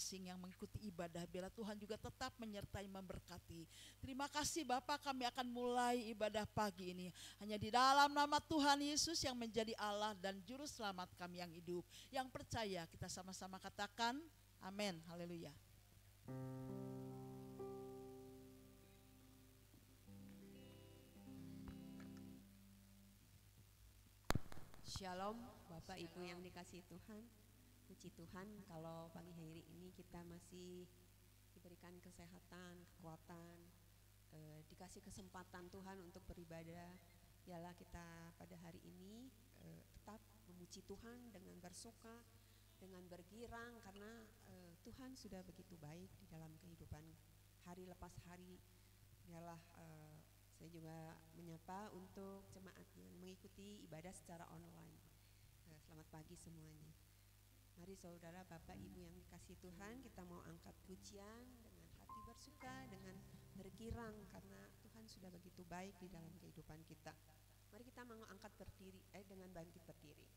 masing-masing yang mengikuti ibadah. Biarlah Tuhan juga tetap menyertai memberkati. Terima kasih Bapak, kami akan mulai ibadah pagi ini hanya di dalam nama Tuhan Yesus yang menjadi Allah dan Juru Selamat kami yang hidup. Yang percaya kita sama-sama katakan amin. Haleluya. Shalom Bapak Ibu yang dikasihi Tuhan. Puji Tuhan kalau pagi hari ini kita masih diberikan kesehatan, kekuatan, dikasih kesempatan Tuhan untuk beribadah. Biarlah kita pada hari ini tetap memuji Tuhan dengan bersuka, dengan bergirang karena Tuhan sudah begitu baik di dalam kehidupan hari lepas hari. Biarlah saya juga menyapa untuk jemaat yang mengikuti ibadah secara online. Selamat pagi semuanya. Mari saudara, Bapak, Ibu yang dikasihi Tuhan, kita mau angkat pujian dengan hati bersuka, dengan bergirang karena Tuhan sudah begitu baik di dalam kehidupan kita. Mari kita mau angkat berdiri, dengan bangkit berdiri.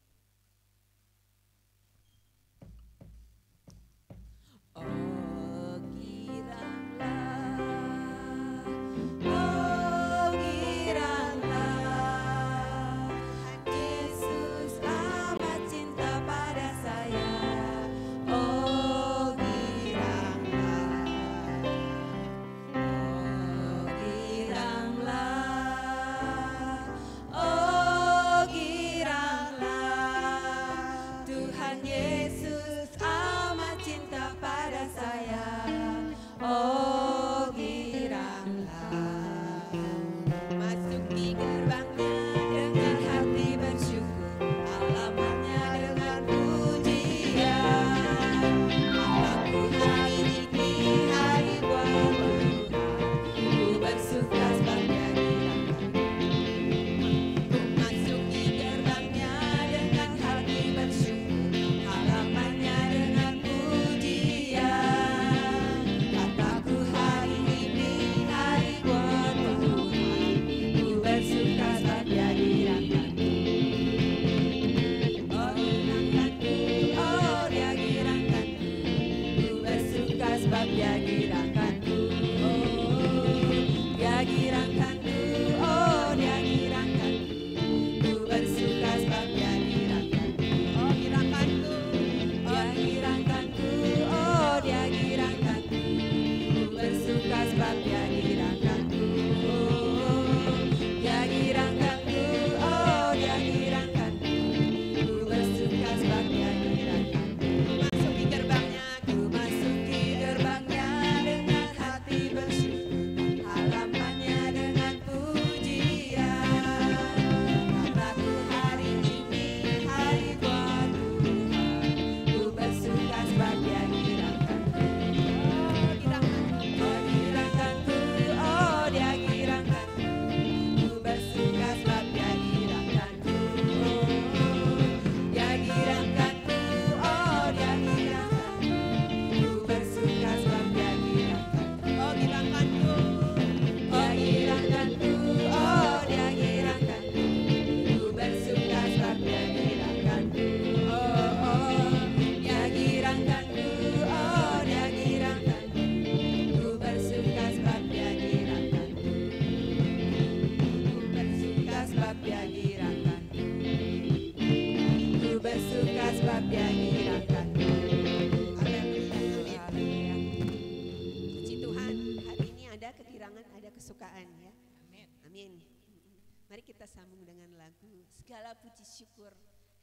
Segala puji syukur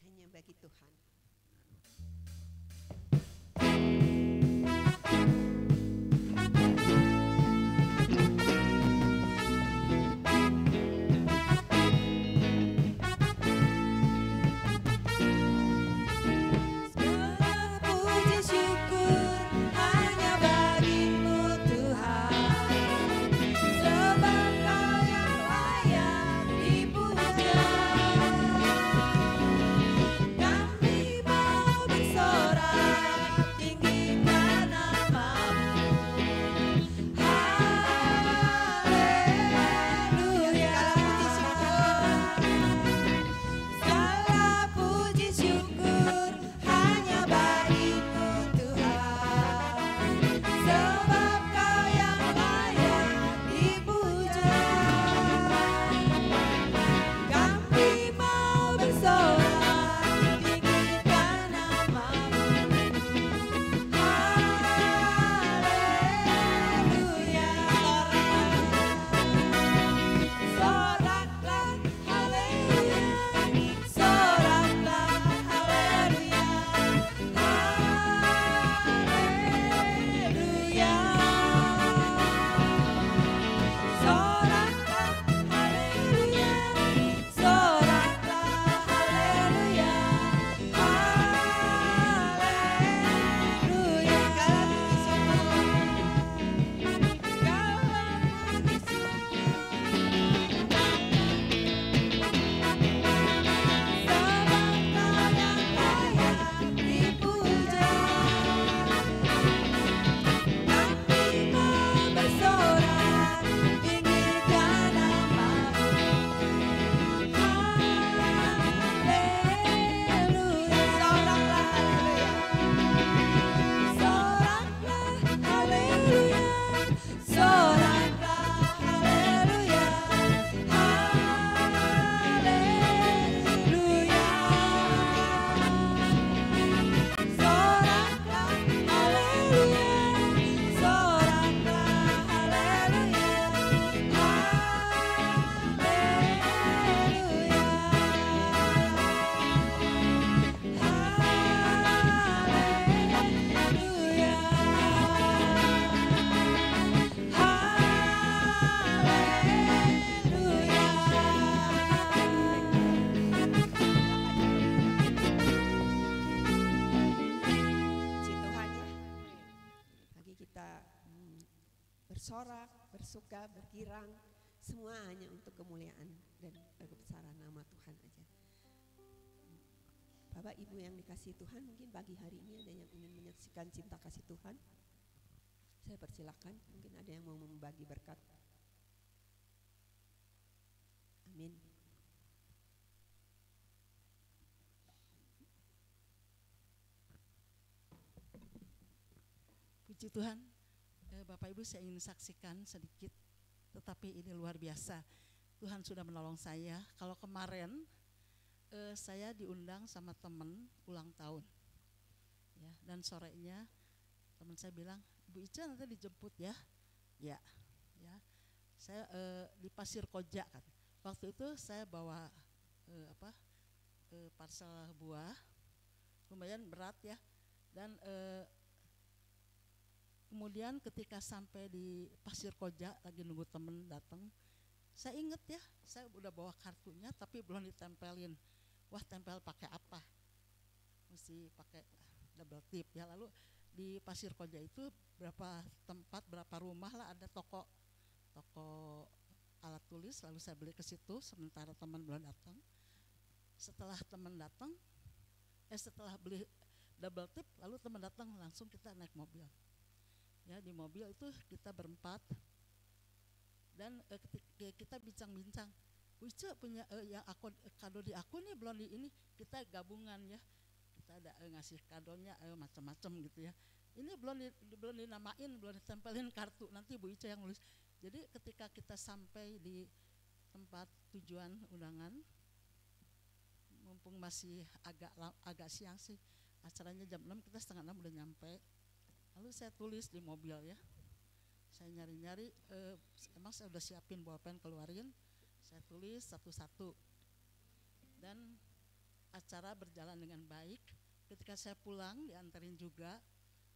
hanya bagi Tuhan. Kami kita bersorak, bersuka, bergirang, semua hanya untuk kemuliaan dan kebesaran nama Tuhan aja. Bapak Ibu yang dikasihi Tuhan, mungkin pagi hari ini ada yang ingin menyaksikan cinta kasih Tuhan. Saya persilakan, mungkin ada yang mau membagi berkat. Amin. Puji Tuhan, Bapak Ibu, saya ingin saksikan sedikit, tetapi ini luar biasa. Tuhan sudah menolong saya. Kalau kemarin saya diundang sama teman ulang tahun, ya, dan sorenya teman saya bilang, Ibu Ica nanti dijemput ya, ya. Saya di Pasir Koja kan. Waktu itu saya bawa parcel buah, lumayan berat ya, dan kemudian ketika sampai di Pasir Koja lagi nunggu temen datang, saya inget ya, saya udah bawa kartunya tapi belum ditempelin. Wah, tempel pakai apa? Mesti pakai double tip ya. Lalu di Pasir Koja itu berapa tempat, berapa rumah lah ada toko alat tulis. Lalu saya beli ke situ sementara teman belum datang. Setelah teman datang, setelah beli double tip, lalu teman datang langsung kita naik mobil. Ya, di mobil itu kita berempat dan kita bincang-bincang. Wica punya yang kado di aku nih belum di ini, kita gabungan ya. Kita ada ngasih kadonya macam-macam gitu ya. Ini belum dinamain, belum ditempelin kartu, nanti Bu Ica yang nulis. Jadi ketika kita sampai di tempat tujuan undangan, mumpung masih agak siang sih, acaranya jam 6, kita setengah 6 udah nyampe. Lalu saya tulis di mobil ya, saya nyari-nyari, emang saya udah siapin bolpen, keluarin, saya tulis satu-satu. Dan acara berjalan dengan baik. Ketika saya pulang diantarin juga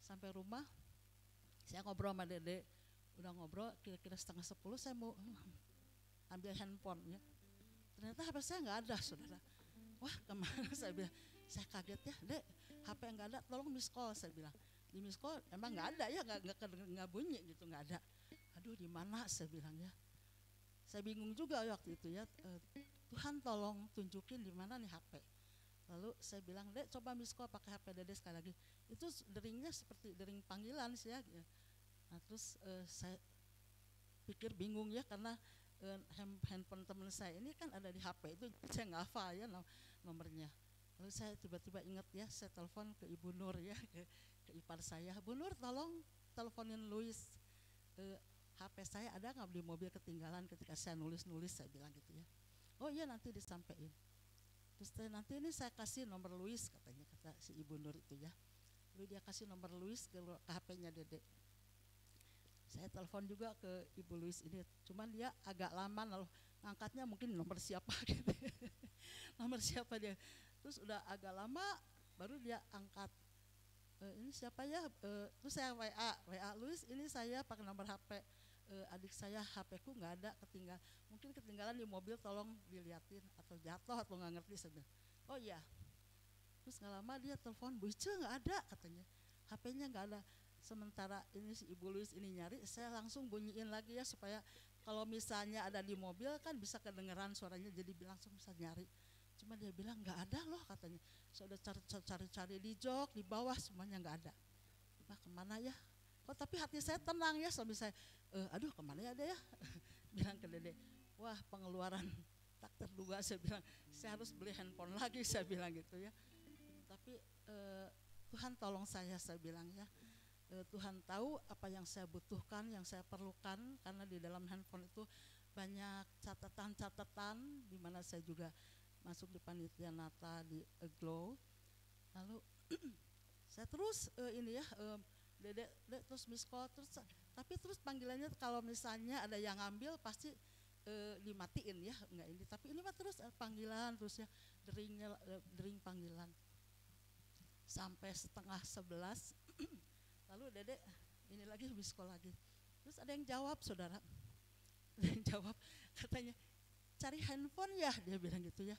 sampai rumah, saya ngobrol sama Dede, udah ngobrol kira-kira setengah 10, saya mau ambil handphone ya. Ternyata HP saya nggak ada, saudara. Wah, kemana saya bilang, saya kaget ya, Dek, HP nggak ada, tolong miss call, saya bilang. Di miss call emang nggak ada ya, nggak bunyi gitu, nggak ada. Aduh, di mana saya bilang ya. Saya bingung juga waktu itu ya, Tuhan tolong tunjukin di mana nih HP. Lalu saya bilang, Dek, coba miss call pakai HP Dede sekali lagi. Itu deringnya seperti dering panggilan sih ya. Nah, terus saya pikir bingung ya, karena handphone teman saya ini kan ada di HP itu, saya nggak hafal ya nomornya. Lalu saya tiba-tiba ingat ya, saya telepon ke Ibu Nur ya, ke ipar saya, Bu Nur tolong teleponin Louis, HP saya ada nggak di mobil ketinggalan ketika saya nulis, saya bilang gitu ya. Oh iya, nanti disampaikan. Terus nanti ini saya kasih nomor Louis, katanya, kata si Ibu Nur itu ya. Lalu dia kasih nomor Louis ke HP-nya Dede. Saya telepon juga ke Ibu Louis ini, cuman dia agak lama lalu ngangkatnya, mungkin nomor siapa gitu. Nomor siapa dia. Terus udah agak lama baru dia angkat. Ini siapa ya? Terus saya WA Louis, ini saya pakai nomor HP adik saya, HP ku nggak ada, mungkin ketinggalan di mobil, tolong diliatin atau jatuh atau nggak ngerti sebenarnya. Oh iya. Terus nggak lama dia telepon, Bu Ica nggak ada, katanya, HP-nya nggak ada. Sementara ini si Ibu Louis ini nyari, saya langsung bunyiin lagi ya, supaya kalau misalnya ada di mobil kan bisa kedengeran suaranya, jadi langsung bisa nyari. Cuma dia bilang nggak ada loh, katanya. Saya udah cari-cari di jok, di bawah, semuanya nggak ada. Nah, kemana ya? Oh, tapi hati saya tenang ya, suami saya, aduh kemana ya ada ya? Bilang ke Dede, wah pengeluaran tak terduga, saya bilang, saya harus beli handphone lagi, saya bilang gitu ya. Tapi Tuhan tolong saya bilang ya. Tuhan tahu apa yang saya butuhkan, yang saya perlukan, karena di dalam handphone itu banyak catatan-catatan, di mana saya juga masuk di panitia Nata di Glow. Lalu saya terus ini ya, Dede terus miss call terus, tapi terus panggilannya kalau misalnya ada yang ngambil pasti dimatiin ya, enggak ini, tapi ini mah terus panggilan terus ya, dering panggilan sampai setengah 11. Lalu Dede ini lagi miss call lagi, terus ada yang jawab, saudara, ada yang jawab, katanya cari handphone ya, dia bilang gitu ya.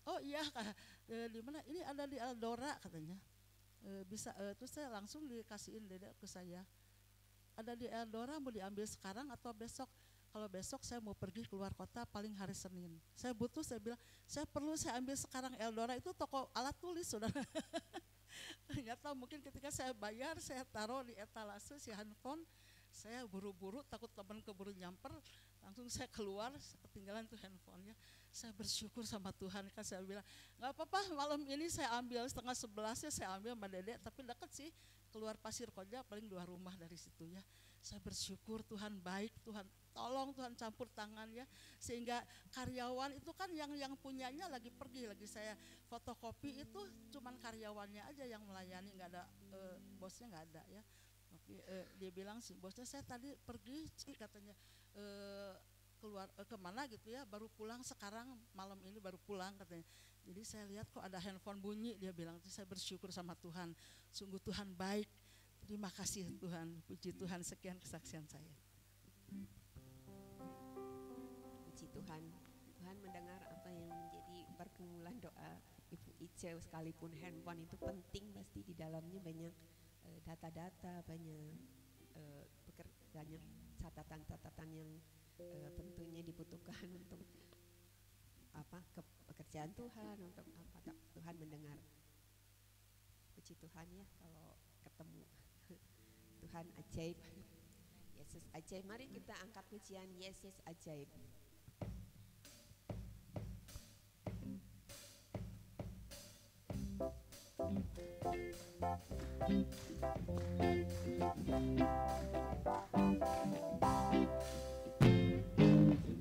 Oh iya, di mana? Ini ada di Eldora, katanya. bisa terus saya langsung dikasihin Dede ke saya, ada di Eldora, mau diambil sekarang atau besok? Kalau besok saya mau pergi keluar kota paling hari Senin. Saya butuh, saya bilang saya perlu, saya ambil sekarang. Eldora itu toko alat tulis, saudara. Ternyata mungkin ketika saya bayar, saya taruh di etalase si handphone, saya buru-buru takut teman keburu nyamper, langsung saya keluar, ketinggalan tuh handphonenya. Saya bersyukur sama Tuhan, kan saya bilang nggak apa-apa, malam ini saya ambil 10:30 ya, saya ambil sama Dedek, tapi dekat sih, keluar Pasir Koja paling 2 rumah dari situ ya. Saya bersyukur Tuhan baik, Tuhan tolong, Tuhan campur tangan ya, sehingga karyawan itu kan yang punyanya lagi pergi, lagi saya fotokopi itu cuman karyawannya aja yang melayani, nggak ada bosnya nggak ada ya. Tapi dia bilang sih bosnya, saya tadi pergi katanya keluar kemana gitu ya, baru pulang sekarang, malam ini baru pulang katanya. Jadi saya lihat kok ada handphone bunyi, dia bilang. Saya bersyukur sama Tuhan, sungguh Tuhan baik. Terima kasih Tuhan, puji Tuhan. Sekian kesaksian saya. Puji Tuhan, Tuhan mendengar apa yang menjadi pergumulan doa Ibu Ice, sekalipun handphone itu penting, pasti di dalamnya banyak data-data, banyak catatan-catatan yang tentunya dibutuhkan untuk pekerjaan Tuhan, untuk apa Tuhan mendengar. Puji Tuhan ya kalau ketemu Tuhan ajaib, Yesus ajaib. Mari kita angkat pujian Yesus ajaib.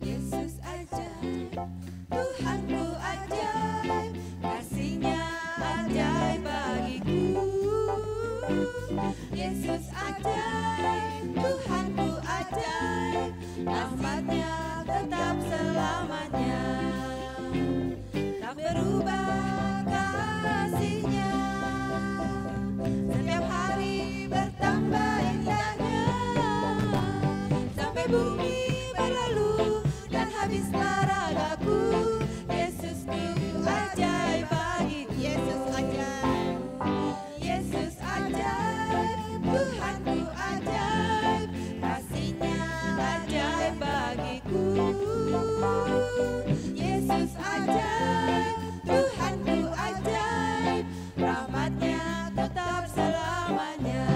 Yesus ajaib, Tuhanku ajaib, kasih-Nya ajaib bagiku. Yesus ajaib, Tuhanku ajaib, rahmat-Nya tetap selamanya. Tak berubah kasih-Nya, setiap hari bertambah indahnya. Sampai bumi berlalu dan habislah ragaku, Yesusku ajaib bagiku. Yesus ajaib, Yesus ajaib, Tuhanku ajaib, kasih-Nya ajaib bagiku. Yesus ajaib, Tuhanku ajaib, rahmat-Nya tetap selamanya.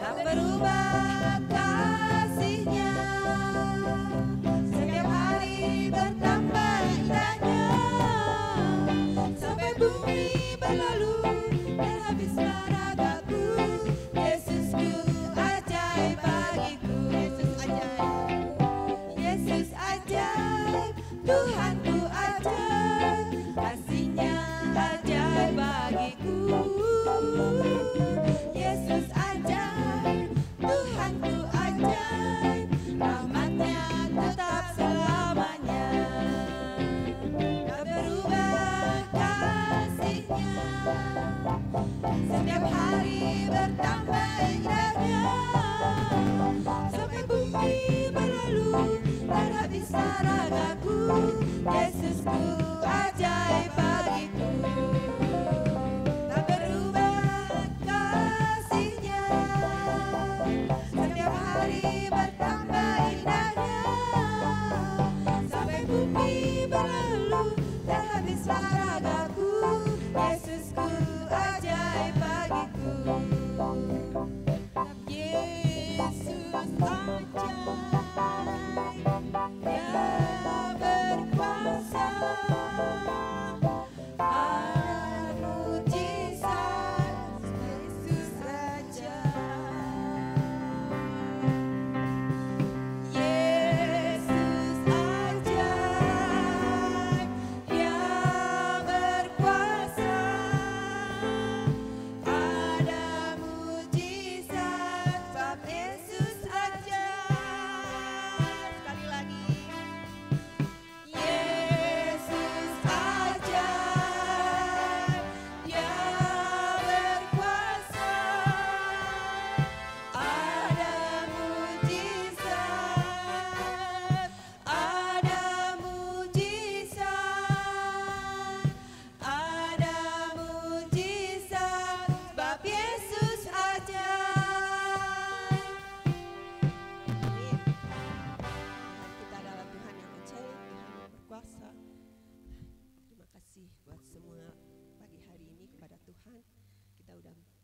Tak berubah kasih-Nya, setiap hari bertambah indahnya. Sampai bumi berlalu dan habislah ragaku, Yesusku ajaib bagiku. Yesus ajaib, Yesus ajaib, Tuhanku ajaib, kasih-Nya ajaib bagiku. Yesus ajaib, Tuhanku ajaib, rahmat-Nya tetap selamanya. Tak berubah kasih-Nya, setiap hari bertambah indahnya. Sampai bumi berlalu dan habislah ragaku, Yesusku ajaib bagiku. Tak berubah kasih-Nya, setiap hari bertambah indahnya. Sampai bumi berlalu dan habislah ragaku, Yesusku ajaib bagiku.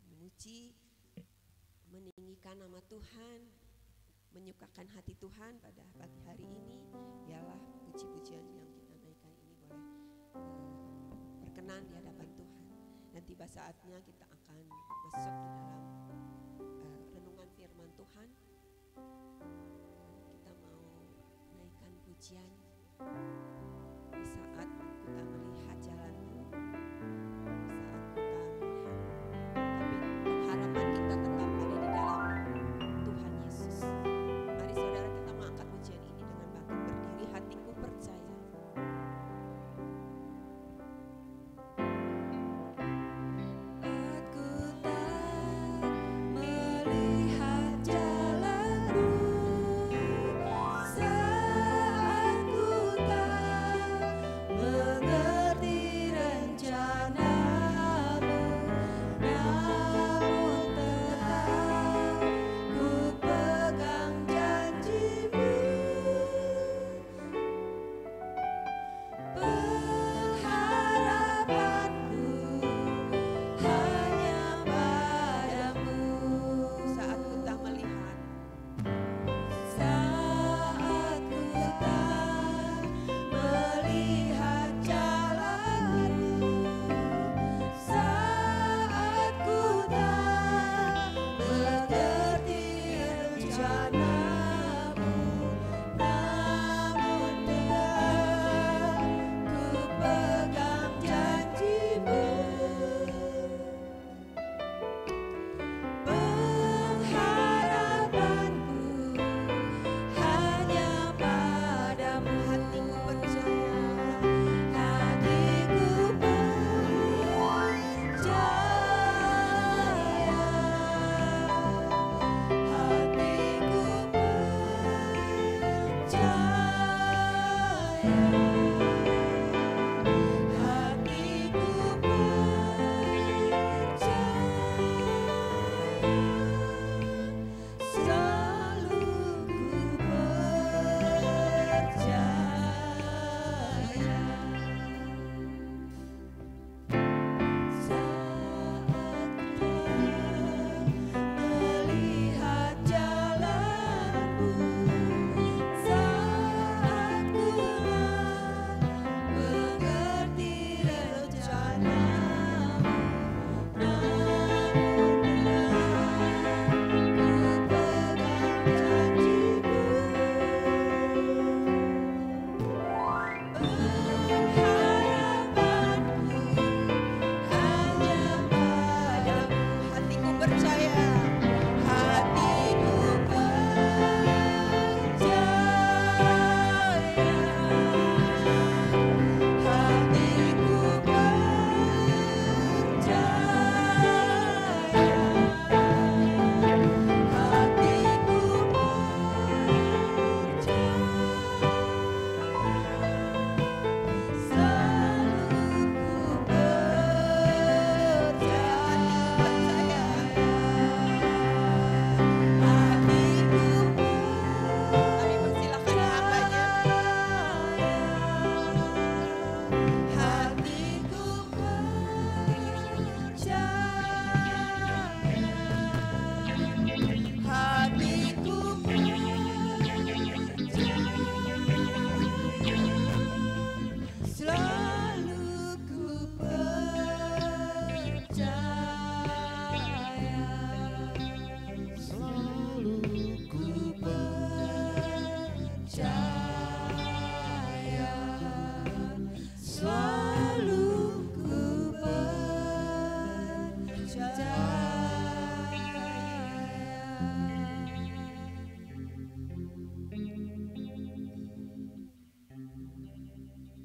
memuji, meninggikan nama Tuhan, menyukakan hati Tuhan pada pagi hari ini. Biarlah puji-pujian yang kita naikkan ini boleh berkenan di hadapan Tuhan. Dan tiba saatnya kita akan masuk di dalam renungan firman Tuhan. Kita mau naikkan pujian di saat kita melihat jalanmu, di saat kita melihat, tapi pengharapan kita tetap ada di dalam Tuhan Yesus. Mari saudara kita mengangkat pujian ini dengan bangkit berdiri, hatiku percaya. Aku tak melihat jalanmu, saat ku tak mengerti rencanamu, namun tetap ku pegang janjimu. Pengharapanku hanya padamu. Saat ku tak melihat, Saat ku tak melihat jalanmu, saat ku tak mengerti rencanamu, namun tetap ku pegang janjimu. Pengharapanku hanya padamu, hatiku percaya, hatiku percaya, hatiku selalu ku percaya. Saat ku melihat jalanmu, saat ku mengerti rencanamu, namun ku pegang janjimu. Pengharapanku hanya padamu, hatiku percaya. hatiku percaya, hatiku Kami persilahkan hambanya. hatiku percaya, hatiku percaya, selalu ku percaya, Selalu ku percaya, selalu ku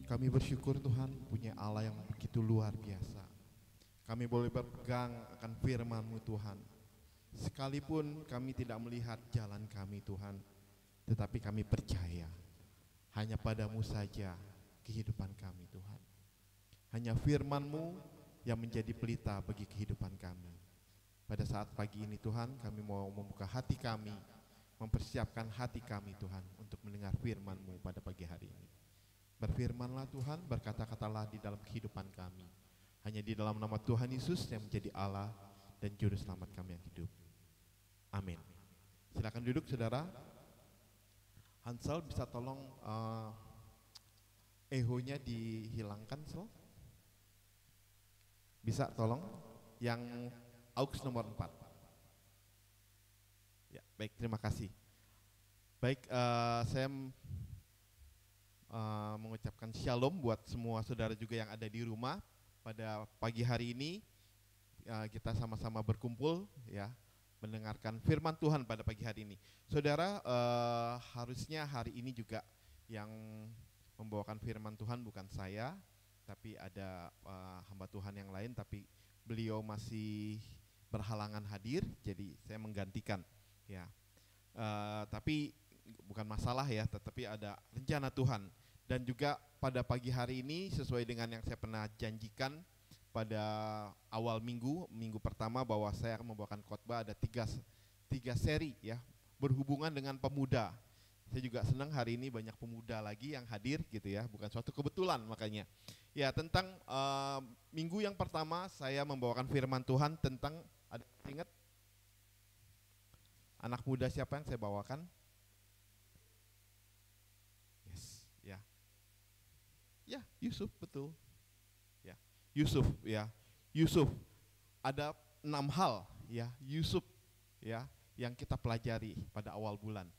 Kami bersyukur Tuhan punya Allah yang begitu luar biasa. Kami boleh berpegang akan firman-Mu Tuhan. Sekalipun kami tidak melihat jalan kami Tuhan, tetapi kami percaya hanya padamu saja kehidupan kami Tuhan. Hanya firman-Mu yang menjadi pelita bagi kehidupan kami. Pada saat pagi ini Tuhan, kami mau membuka hati kami, mempersiapkan hati kami Tuhan untuk mendengar firman-Mu pada pagi hari ini. Berfirmanlah Tuhan, berkata-katalah di dalam kehidupan kami. Hanya di dalam nama Tuhan Yesus yang menjadi Allah, dan Juru Selamat kami yang hidup. Amin. Silakan duduk saudara. Hansel bisa tolong ehonya dihilangkan, Sel? Bisa tolong yang aux nomor 4. Ya, baik, terima kasih. Baik, saya mengucapkan shalom buat semua saudara juga yang ada di rumah. Pada pagi hari ini kita sama-sama berkumpul ya, mendengarkan firman Tuhan pada pagi hari ini. Saudara, harusnya hari ini juga yang membawakan firman Tuhan bukan saya, tapi ada hamba Tuhan yang lain, tapi beliau masih berhalangan hadir, jadi saya menggantikan ya. Tapi bukan masalah ya, tetapi ada rencana Tuhan. Dan juga pada pagi hari ini sesuai dengan yang saya pernah janjikan pada awal minggu pertama, bahwa saya akan membawakan khotbah ada tiga seri ya, berhubungan dengan pemuda. Saya juga senang hari ini banyak pemuda lagi yang hadir gitu ya, bukan suatu kebetulan makanya. Ya, tentang minggu yang pertama saya membawakan firman Tuhan tentang, ada ingat anak muda siapa yang saya bawakan? Yes, ya. Ya, Yusuf, betul. Ya, Yusuf ya. Yusuf. Ada 6 hal ya, Yusuf ya, yang kita pelajari pada awal bulan.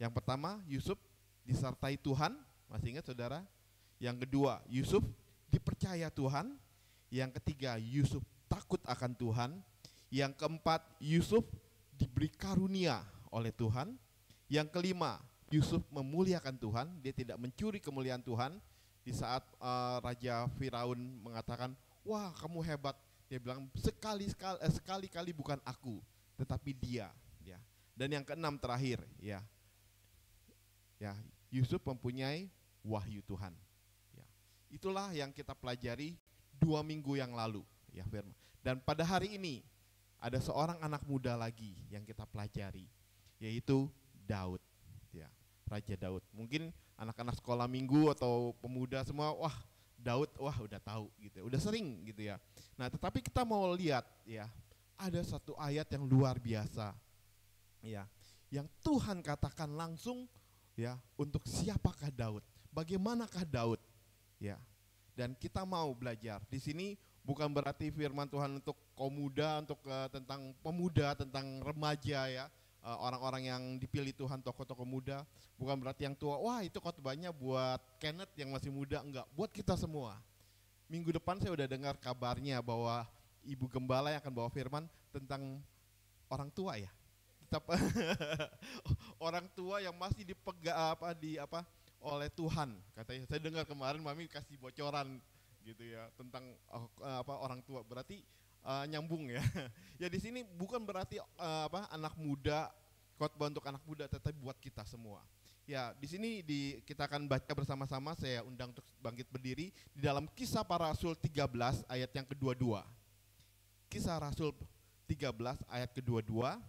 Yang pertama, Yusuf disertai Tuhan, masih ingat saudara? Yang kedua, Yusuf dipercaya Tuhan. Yang ketiga, Yusuf takut akan Tuhan. Yang keempat, Yusuf diberi karunia oleh Tuhan. Yang kelima, Yusuf memuliakan Tuhan, dia tidak mencuri kemuliaan Tuhan. Di saat Raja Firaun mengatakan, wah kamu hebat, dia bilang sekali-kali bukan aku, tetapi dia. Ya. Dan yang keenam terakhir, ya, Yusuf mempunyai wahyu Tuhan. Ya. Itulah yang kita pelajari 2 minggu yang lalu, ya firman. Dan pada hari ini ada seorang anak muda lagi yang kita pelajari, yaitu Daud. Ya, Raja Daud. Mungkin anak-anak sekolah minggu atau pemuda semua, wah Daud, wah udah tahu gitu, udah sering gitu ya. Nah, tetapi kita mau lihat ya, ada satu ayat yang luar biasa, ya, yang Tuhan katakan langsung ya untuk siapakah Daud, bagaimanakah Daud, ya. Dan kita mau belajar di sini bukan berarti firman Tuhan untuk kaum muda, untuk tentang pemuda, tentang remaja ya. Orang-orang yang dipilih Tuhan, tokoh-tokoh muda, bukan berarti yang tua, wah itu khotbahnya buat Kenneth yang masih muda, enggak, buat kita semua. Minggu depan saya udah dengar kabarnya bahwa Ibu Gembala yang akan bawa firman tentang orang tua ya. Tetap orang tua yang masih oleh Tuhan, katanya. Saya dengar kemarin Mami kasih bocoran gitu ya tentang orang tua, berarti nyambung ya. Ya di sini bukan berarti anak muda, khotbah untuk anak muda, tetapi buat kita semua. Ya, di sini kita akan baca bersama-sama, saya undang untuk bangkit berdiri di dalam Kisah Para Rasul 13 ayat yang kedua-dua. Kisah Rasul 13 ayat kedua-dua.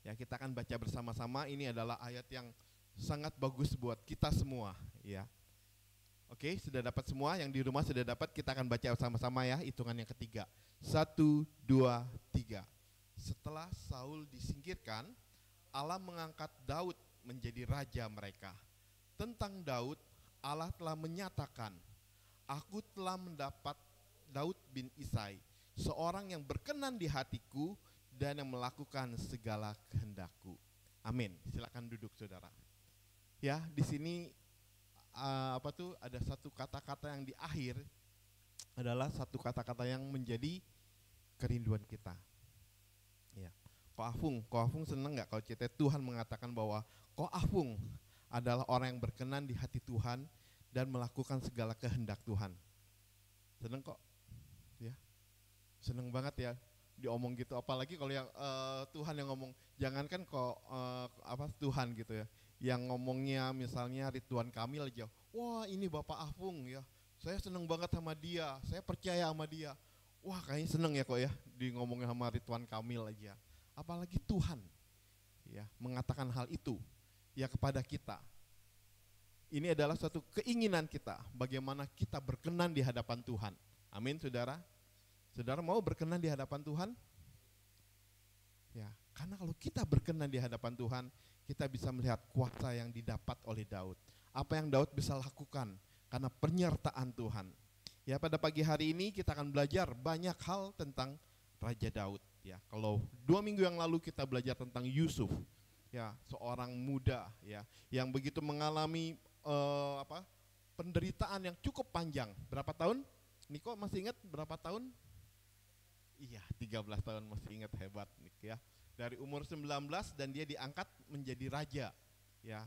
Ya, kita akan baca bersama-sama, ini adalah ayat yang sangat bagus buat kita semua, ya. Oke, sudah dapat semua, yang di rumah sudah dapat, kita akan baca sama-sama ya, hitungan yang ketiga. 1, 2, 3. Setelah Saul disingkirkan, Allah mengangkat Daud menjadi raja mereka. Tentang Daud, Allah telah menyatakan, aku telah mendapat Daud bin Isai, seorang yang berkenan di hatiku dan yang melakukan segala kehendakku. Amin. Silakan duduk saudara. Ya, di sini ada satu kata-kata yang di akhir adalah satu kata-kata yang menjadi kerinduan kita. Ya. Ko Afung senang nggak kalau cerita Tuhan mengatakan bahwa Ko Afung adalah orang yang berkenan di hati Tuhan dan melakukan segala kehendak Tuhan. Senang kok, ya, senang banget ya diomong gitu. Apalagi kalau yang Tuhan yang ngomong, jangankan kok Tuhan gitu ya. Yang ngomongnya misalnya Ridwan Kamil aja, wah ini Bapak Afung ya, saya seneng banget sama dia, saya percaya sama dia. Wah kayaknya seneng ya kok ya, di ngomongnya sama Ridwan Kamil aja. Apalagi Tuhan ya mengatakan hal itu ya kepada kita. Ini adalah suatu keinginan kita, bagaimana kita berkenan di hadapan Tuhan. Amin saudara. Saudara mau berkenan di hadapan Tuhan? Ya, karena kalau kita berkenan di hadapan Tuhan, kita bisa melihat kuasa yang didapat oleh Daud. Apa yang Daud bisa lakukan karena penyertaan Tuhan. Ya, pada pagi hari ini kita akan belajar banyak hal tentang Raja Daud. Ya, kalau 2 minggu yang lalu kita belajar tentang Yusuf, ya, seorang muda, ya, yang begitu mengalami penderitaan yang cukup panjang. Berapa tahun? Niko masih ingat berapa tahun? Iya, 13 tahun, masih ingat, hebat Nik ya. Dari umur 19 dan dia diangkat menjadi raja, ya.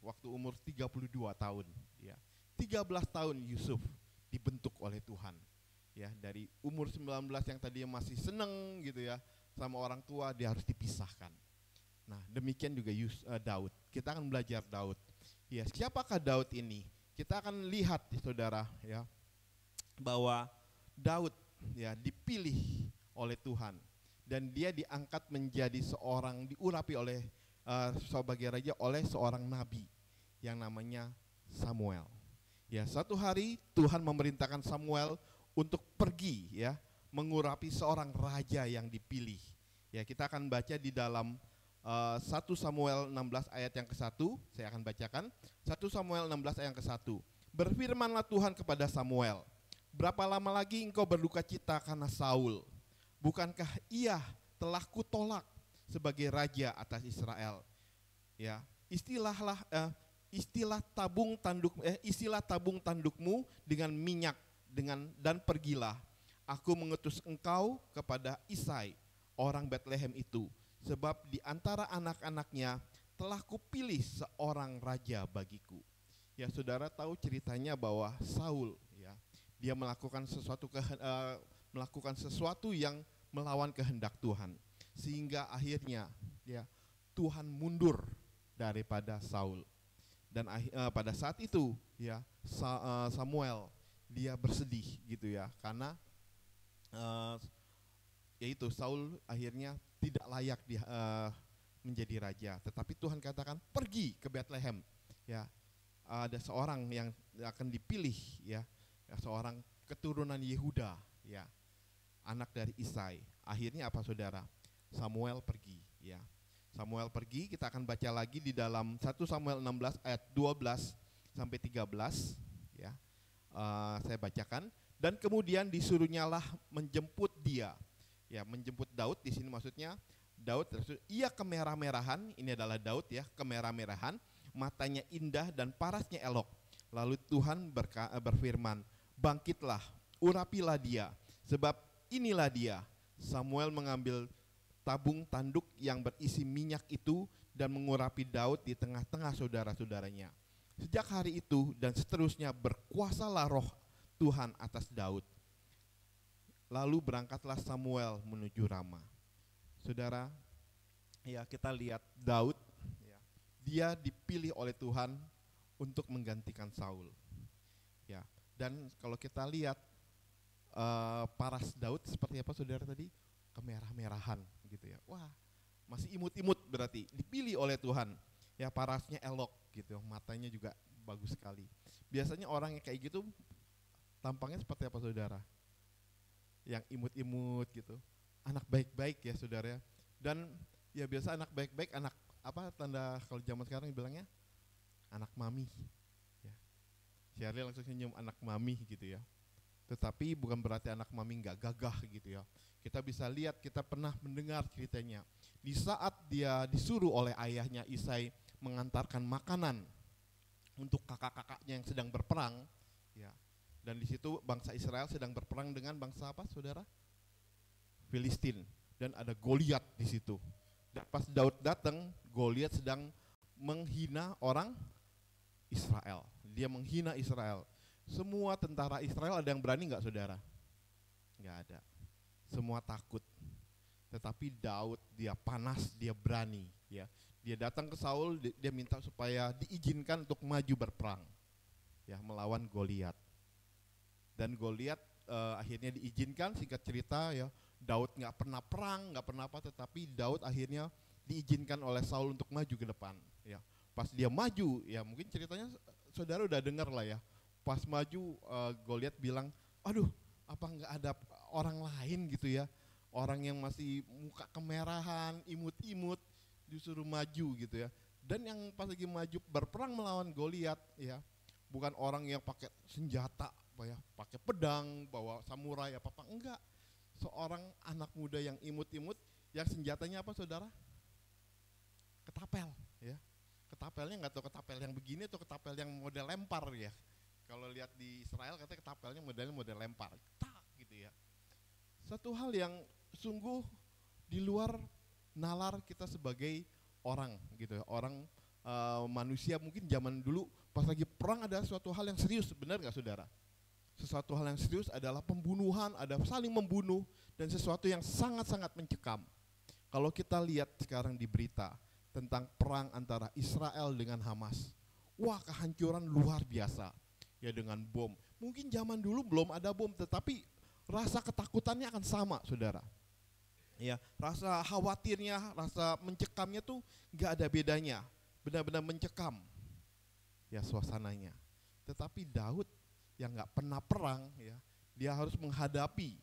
Waktu umur 32 tahun, ya. 13 tahun Yusuf dibentuk oleh Tuhan. Ya, dari umur 19 yang tadinya masih seneng gitu ya sama orang tua, dia harus dipisahkan. Nah, demikian juga Daud. Kita akan belajar Daud. Ya, siapakah Daud ini? Kita akan lihat, saudara, ya, bahwa Daud, ya, dipilih oleh Tuhan dan dia diangkat menjadi seorang, diurapi oleh sebagai raja oleh seorang nabi yang namanya Samuel. Ya, satu hari Tuhan memerintahkan Samuel untuk pergi, ya, mengurapi seorang raja yang dipilih. Ya, kita akan baca di dalam 1 Samuel 16 ayat yang ke-1, saya akan bacakan. 1 Samuel 16 ayat yang ke-1. Berfirmanlah Tuhan kepada Samuel, berapa lama lagi engkau berduka cita karena Saul? Bukankah ia telah kutolak sebagai raja atas Israel? Ya, istilah tabung tandukmu dengan minyak dan pergilah. Aku mengutus engkau kepada Isai, orang Bethlehem itu, sebab di antara anak-anaknya telah kupilih seorang raja bagiku. Ya, saudara tahu ceritanya bahwa Saul, ya, dia melakukan sesuatu yang melawan kehendak Tuhan, sehingga akhirnya, ya, Tuhan mundur daripada Saul. Dan pada saat itu, ya, Samuel dia bersedih gitu ya, karena yaitu Saul akhirnya tidak layak menjadi raja. Tetapi Tuhan katakan pergi ke Bethlehem, ya, ada seorang yang akan dipilih, ya, seorang keturunan Yehuda, ya, anak dari Isai. Akhirnya apa, saudara? Samuel pergi, ya. Samuel pergi, kita akan baca lagi di dalam 1 Samuel 16 ayat 12 sampai 13, ya. Saya bacakan. Dan kemudian disuruhnyalah menjemput dia, ya, menjemput Daud. Di sini maksudnya Daud, ia kemerah-merahan, ini adalah Daud, ya, kemerah-merahan, matanya indah dan parasnya elok. Lalu Tuhan berfirman, bangkitlah, urapilah dia, sebab inilah dia. Samuel mengambil tabung tanduk yang berisi minyak itu dan mengurapi Daud di tengah-tengah saudara-saudaranya. Sejak hari itu dan seterusnya berkuasalah roh Tuhan atas Daud. Lalu berangkatlah Samuel menuju Rama. Saudara, ya, kita lihat Daud, ya, dia dipilih oleh Tuhan untuk menggantikan Saul. Ya, dan kalau kita lihat paras Daud seperti apa, saudara, tadi? Kemerah-merahan gitu ya. Wah, masih imut-imut berarti dipilih oleh Tuhan. Ya, parasnya elok gitu, matanya juga bagus sekali. Biasanya orang yang kayak gitu tampangnya seperti apa, saudara? Yang imut-imut gitu. Anak baik-baik, ya, saudara. Dan ya biasa anak baik-baik, anak apa, tanda kalau zaman sekarang bilangnya anak mami. Ya. Shirley langsung senyum, anak mami gitu ya. Tetapi bukan berarti anak mami nggak gagah gitu ya. Kita bisa lihat, kita pernah mendengar ceritanya. Di saat dia disuruh oleh ayahnya Isai mengantarkan makanan untuk kakak-kakaknya yang sedang berperang, ya. Dan di situ bangsa Israel sedang berperang dengan bangsa apa, saudara? Filistin. Dan ada Goliat di situ. Dan pas Daud datang, Goliat sedang menghina orang Israel. Dia menghina Israel. Semua tentara Israel ada yang berani nggak, saudara? Nggak ada. Semua takut. Tetapi Daud, dia panas, dia berani, ya. Dia datang ke Saul, dia minta supaya diizinkan untuk maju berperang, ya, melawan Goliat. Dan Goliat akhirnya diizinkan, singkat cerita, ya, Daud nggak pernah perang, nggak pernah apa, tetapi Daud akhirnya diizinkan oleh Saul untuk maju ke depan, ya. Pas dia maju, ya, mungkin ceritanya saudara udah dengar lah, ya. Pas maju, Goliat bilang, aduh, apa nggak ada orang lain gitu ya. Orang yang masih muka kemerahan, imut-imut disuruh maju gitu ya. Dan yang pas lagi maju berperang melawan Goliat ya, bukan orang yang pakai senjata, ya, pakai pedang, bawa samurai apa enggak. Seorang anak muda yang imut-imut, yang senjatanya apa saudara? Ketapel ya. Ketapelnya nggak tahu ketapel yang begini atau ketapel yang model lempar ya. Kalau lihat di Israel katanya ketapelnya model lempar, tak gitu ya. Satu hal yang sungguh di luar nalar kita sebagai orang gitu ya. Orang manusia mungkin zaman dulu pas lagi perang ada suatu hal yang serius, benar nggak saudara? Sesuatu hal yang serius adalah pembunuhan, ada saling membunuh dan sesuatu yang sangat-sangat mencekam. Kalau kita lihat sekarang di berita tentang perang antara Israel dengan Hamas, wah kehancuran luar biasa ya dengan bom. Mungkin zaman dulu belum ada bom, tetapi rasa ketakutannya akan sama saudara. Ya, rasa khawatirnya, rasa mencekamnya tuh nggak ada bedanya, benar-benar mencekam ya suasananya. Tetapi Daud yang nggak pernah perang ya, dia harus menghadapi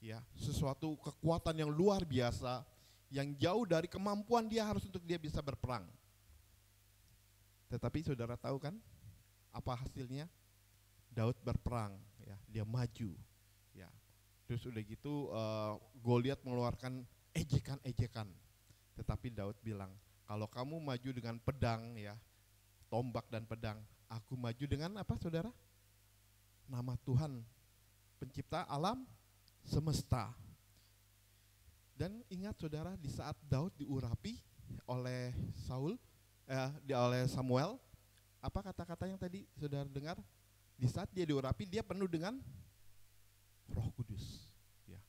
ya sesuatu kekuatan yang luar biasa, yang jauh dari kemampuan dia harus untuk dia bisa berperang. Tetapi saudara tahu kan apa hasilnya? Daud berperang ya, dia maju ya. Terus udah gitu Goliat mengeluarkan ejekan-ejekan. Tetapi Daud bilang, kalau kamu maju dengan pedang ya, tombak dan pedang, aku maju dengan apa saudara? Nama Tuhan, pencipta alam semesta. Dan ingat saudara, di saat Daud diurapi oleh oleh Samuel, apa kata-kata yang tadi saudara dengar? Di saat dia diurapi, dia penuh dengan Roh Kudus. Ya.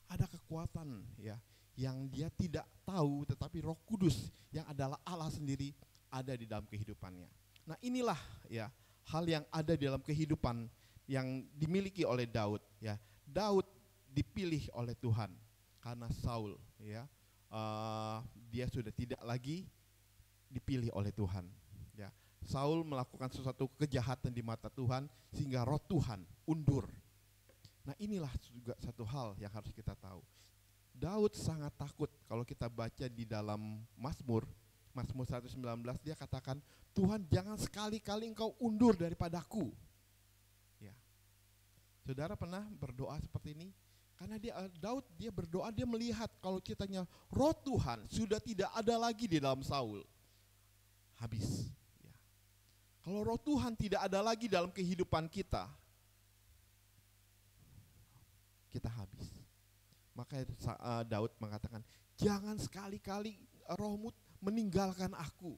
Ada kekuatan ya yang dia tidak tahu, tetapi Roh Kudus yang adalah Allah sendiri ada di dalam kehidupannya. Nah inilah ya hal yang ada di dalam kehidupan yang dimiliki oleh Daud. Ya, Daud dipilih oleh Tuhan karena Saul ya dia sudah tidak lagi dipilih oleh Tuhan. Ya, Saul melakukan sesuatu kejahatan di mata Tuhan sehingga Roh Tuhan undur. Nah inilah juga satu hal yang harus kita tahu. Daud sangat takut. Kalau kita baca di dalam Mazmur 119 dia katakan, Tuhan jangan sekali-kali engkau undur daripadaku. Ya. Saudara pernah berdoa seperti ini? Karena Daud dia berdoa, dia melihat kalau kitanya Roh Tuhan sudah tidak ada lagi di dalam Saul. Habis. Ya. Kalau Roh Tuhan tidak ada lagi dalam kehidupan kita, kita habis. Maka Daud mengatakan, jangan sekali-kali rohmu meninggalkan aku.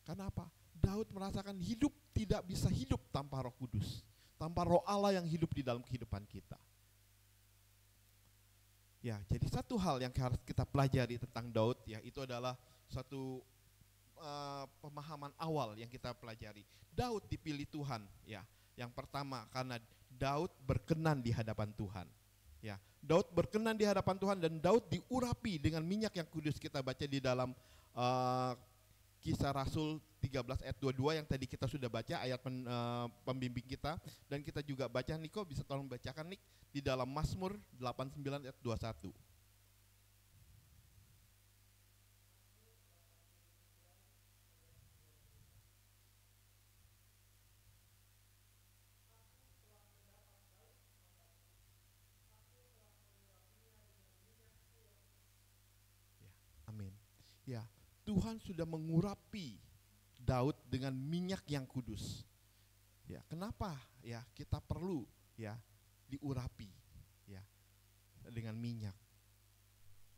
Karena apa? Daud merasakan hidup tidak bisa hidup tanpa Roh Kudus, tanpa Roh Allah yang hidup di dalam kehidupan kita. Ya, jadi satu hal yang harus kita pelajari tentang Daud ya, itu adalah satu pemahaman awal yang kita pelajari. Daud dipilih Tuhan ya. Yang pertama karena Daud berkenan di hadapan Tuhan. Ya, Daud berkenan di hadapan Tuhan dan Daud diurapi dengan minyak yang kudus. Kita baca di dalam Kisah Rasul 13 ayat 22 yang tadi kita sudah baca ayat pembimbing kita, dan kita juga baca, Niko bisa tolong bacakan Nik di dalam Mazmur 89 ayat 21. Amin. Ya, Tuhan sudah mengurapi Daud dengan minyak yang kudus. Ya, kenapa? Ya, kita perlu ya diurapi ya dengan minyak.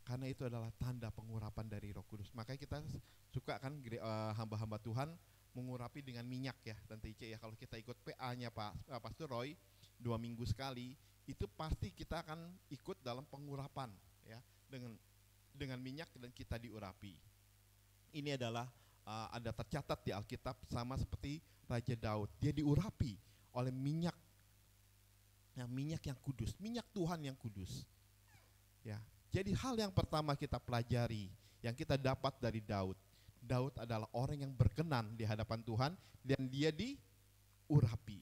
Karena itu adalah tanda pengurapan dari Roh Kudus. Makanya kita suka kan hamba-hamba Tuhan mengurapi dengan minyak ya, Tante Ice ya. Kalau kita ikut PA-nya Pastor Roy 2 minggu sekali, itu pasti kita akan ikut dalam pengurapan ya dengan minyak dan kita diurapi. Ini adalah ada tercatat di Alkitab sama seperti Raja Daud. Dia diurapi oleh minyak yang kudus, minyak Tuhan yang kudus. Ya, jadi hal yang pertama kita pelajari, yang kita dapat dari Daud. Daud adalah orang yang berkenan di hadapan Tuhan dan dia diurapi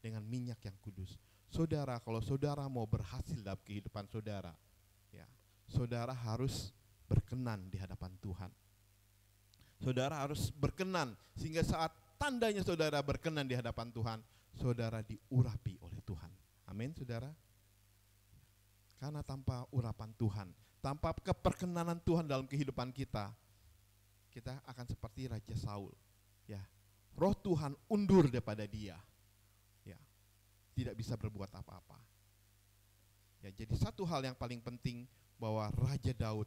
dengan minyak yang kudus. Saudara, kalau saudara mau berhasil dalam kehidupan saudara, ya, saudara harus berkenan di hadapan Tuhan. Saudara harus berkenan sehingga saat tandanya saudara berkenan di hadapan Tuhan, saudara diurapi oleh Tuhan. Amin, saudara. Karena tanpa urapan Tuhan, tanpa keperkenanan Tuhan dalam kehidupan kita, kita akan seperti Raja Saul. Ya, roh Tuhan undur daripada dia. Ya, tidak bisa berbuat apa-apa. Ya, jadi satu hal yang paling penting bahwa Raja Daud,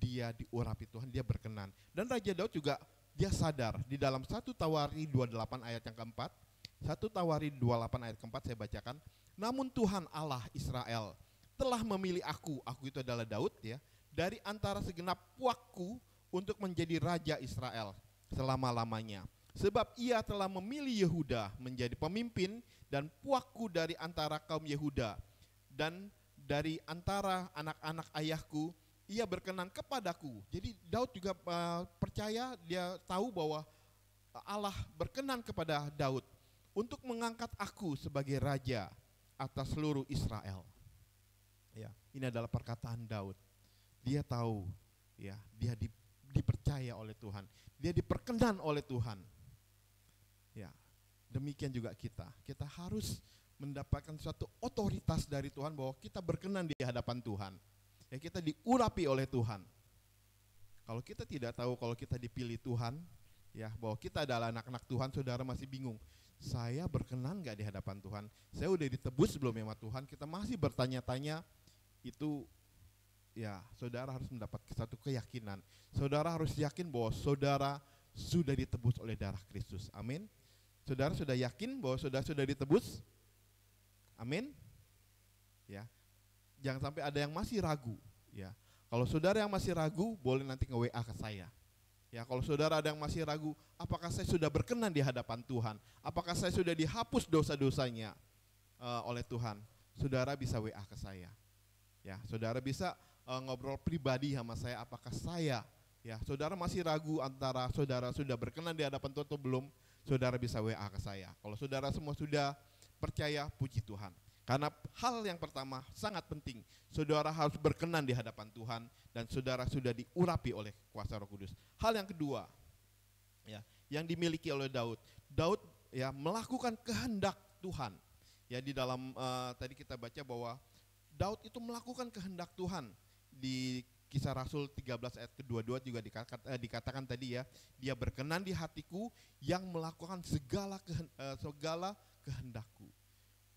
dia diurapi Tuhan, dia berkenan. Dan Raja Daud juga dia sadar di dalam 1 Tawari 28 ayat yang keempat, 1 Tawari 28 ayat keempat saya bacakan. Namun Tuhan Allah Israel telah memilih aku itu adalah Daud ya, dari antara segenap puakku untuk menjadi Raja Israel selama-lamanya. Sebab ia telah memilih Yehuda menjadi pemimpin dan puakku dari antara kaum Yehuda. Dan dari antara anak-anak ayahku, ia berkenan kepadaku. Jadi Daud juga percaya, dia tahu bahwa Allah berkenan kepada Daud untuk mengangkat aku sebagai raja atas seluruh Israel. Ya, ini adalah perkataan Daud. Dia tahu, ya, dia dipercaya oleh Tuhan. Dia diperkenan oleh Tuhan. Ya, demikian juga kita. Kita harus mendapatkan suatu otoritas dari Tuhan bahwa kita berkenan di hadapan Tuhan. Ya, kita diurapi oleh Tuhan. Kalau kita tidak tahu kalau kita dipilih Tuhan, ya, bahwa kita adalah anak-anak Tuhan, saudara masih bingung. Saya berkenan gak di hadapan Tuhan? Saya udah ditebus belum sama Tuhan? Kita masih bertanya-tanya, itu ya saudara harus mendapat satu keyakinan. Saudara harus yakin bahwa saudara sudah ditebus oleh darah Kristus. Amin. Saudara sudah yakin bahwa saudara sudah ditebus? Amin. Ya. Jangan sampai ada yang masih ragu, ya. Kalau saudara yang masih ragu, boleh nanti nge-WA ke saya. Ya, kalau saudara ada yang masih ragu, apakah saya sudah berkenan di hadapan Tuhan? Apakah saya sudah dihapus dosa-dosanya oleh Tuhan? Saudara bisa WA ke saya. Ya, saudara bisa ngobrol pribadi sama saya, apakah saya, ya, saudara masih ragu antara saudara sudah berkenan di hadapan Tuhan atau belum, saudara bisa WA ke saya. Kalau saudara semua sudah percaya, puji Tuhan. Karena hal yang pertama sangat penting, saudara harus berkenan di hadapan Tuhan dan saudara sudah diurapi oleh kuasa Roh Kudus. Hal yang kedua, ya, yang dimiliki oleh Daud. Daud, ya, melakukan kehendak Tuhan. Ya, di dalam tadi kita baca bahwa Daud itu melakukan kehendak Tuhan. Di Kisah Rasul 13 ayat ke-22 juga dikatakan tadi ya, dia berkenan di hatiku yang melakukan segala kehendakku.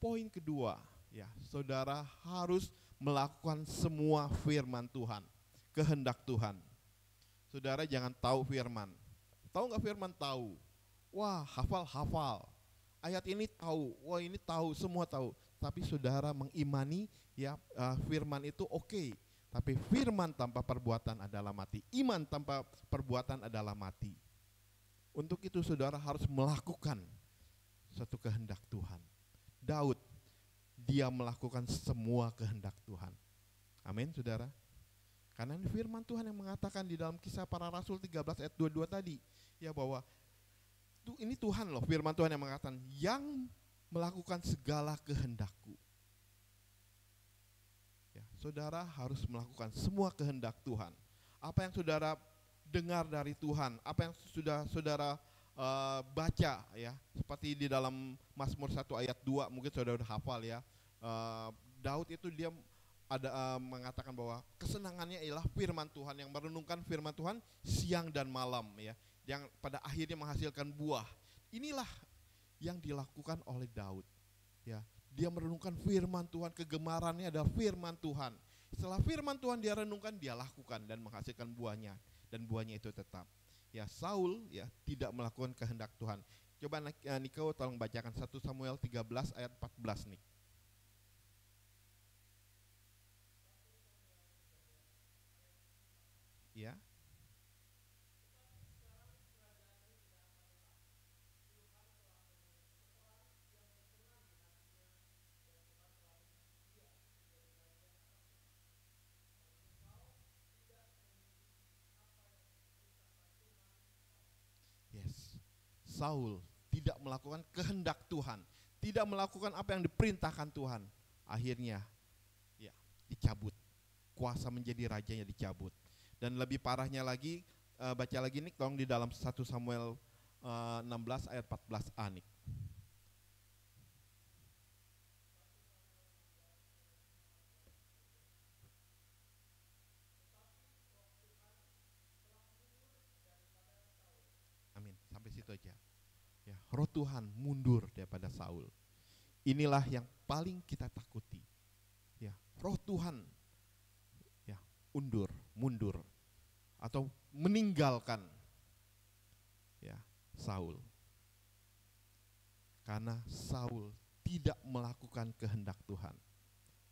Poin kedua, ya, saudara harus melakukan semua firman Tuhan, kehendak Tuhan. Saudara jangan tahu firman. Tahu nggak firman? Tahu. Wah, hafal. Ayat ini tahu, wah ini tahu, semua tahu. Tapi saudara mengimani, ya, firman itu oke. Tapi firman tanpa perbuatan adalah mati. Iman tanpa perbuatan adalah mati. Untuk itu saudara harus melakukan suatu kehendak Tuhan. Daud, dia melakukan semua kehendak Tuhan. Amin, saudara. Karena ini firman Tuhan yang mengatakan di dalam Kisah Para Rasul 13 ayat 22 tadi, ya, bahwa ini Tuhan loh, firman Tuhan yang mengatakan, yang melakukan segala kehendakku. Ya, saudara harus melakukan semua kehendak Tuhan. Apa yang saudara dengar dari Tuhan, apa yang sudah saudara baca, ya, seperti di dalam Mazmur 1 ayat 2, mungkin saudara udah hafal ya. Daud itu dia ada mengatakan bahwa kesenangannya ialah firman Tuhan, yang merenungkan firman Tuhan siang dan malam, ya, yang pada akhirnya menghasilkan buah. Inilah yang dilakukan oleh Daud, ya. Dia merenungkan firman Tuhan, kegemarannya adalah firman Tuhan. Setelah firman Tuhan dia renungkan, dia lakukan dan menghasilkan buahnya, dan buahnya itu tetap. Ya, Saul, ya, tidak melakukan kehendak Tuhan. Coba Niko tolong bacakan 1 Samuel 13 ayat 14 nih. Ya. Yes. Saul tidak melakukan kehendak Tuhan, tidak melakukan apa yang diperintahkan Tuhan, akhirnya ya dicabut. Kuasa menjadi rajanya dicabut. Dan lebih parahnya lagi, baca lagi nih tolong di dalam 1 Samuel 16 ayat 14a nih. Amin, sampai situ aja. Ya, roh Tuhan mundur daripada Saul. Inilah yang paling kita takuti. Ya, roh Tuhan ya mundur atau meninggalkan ya Saul. Karena Saul tidak melakukan kehendak Tuhan.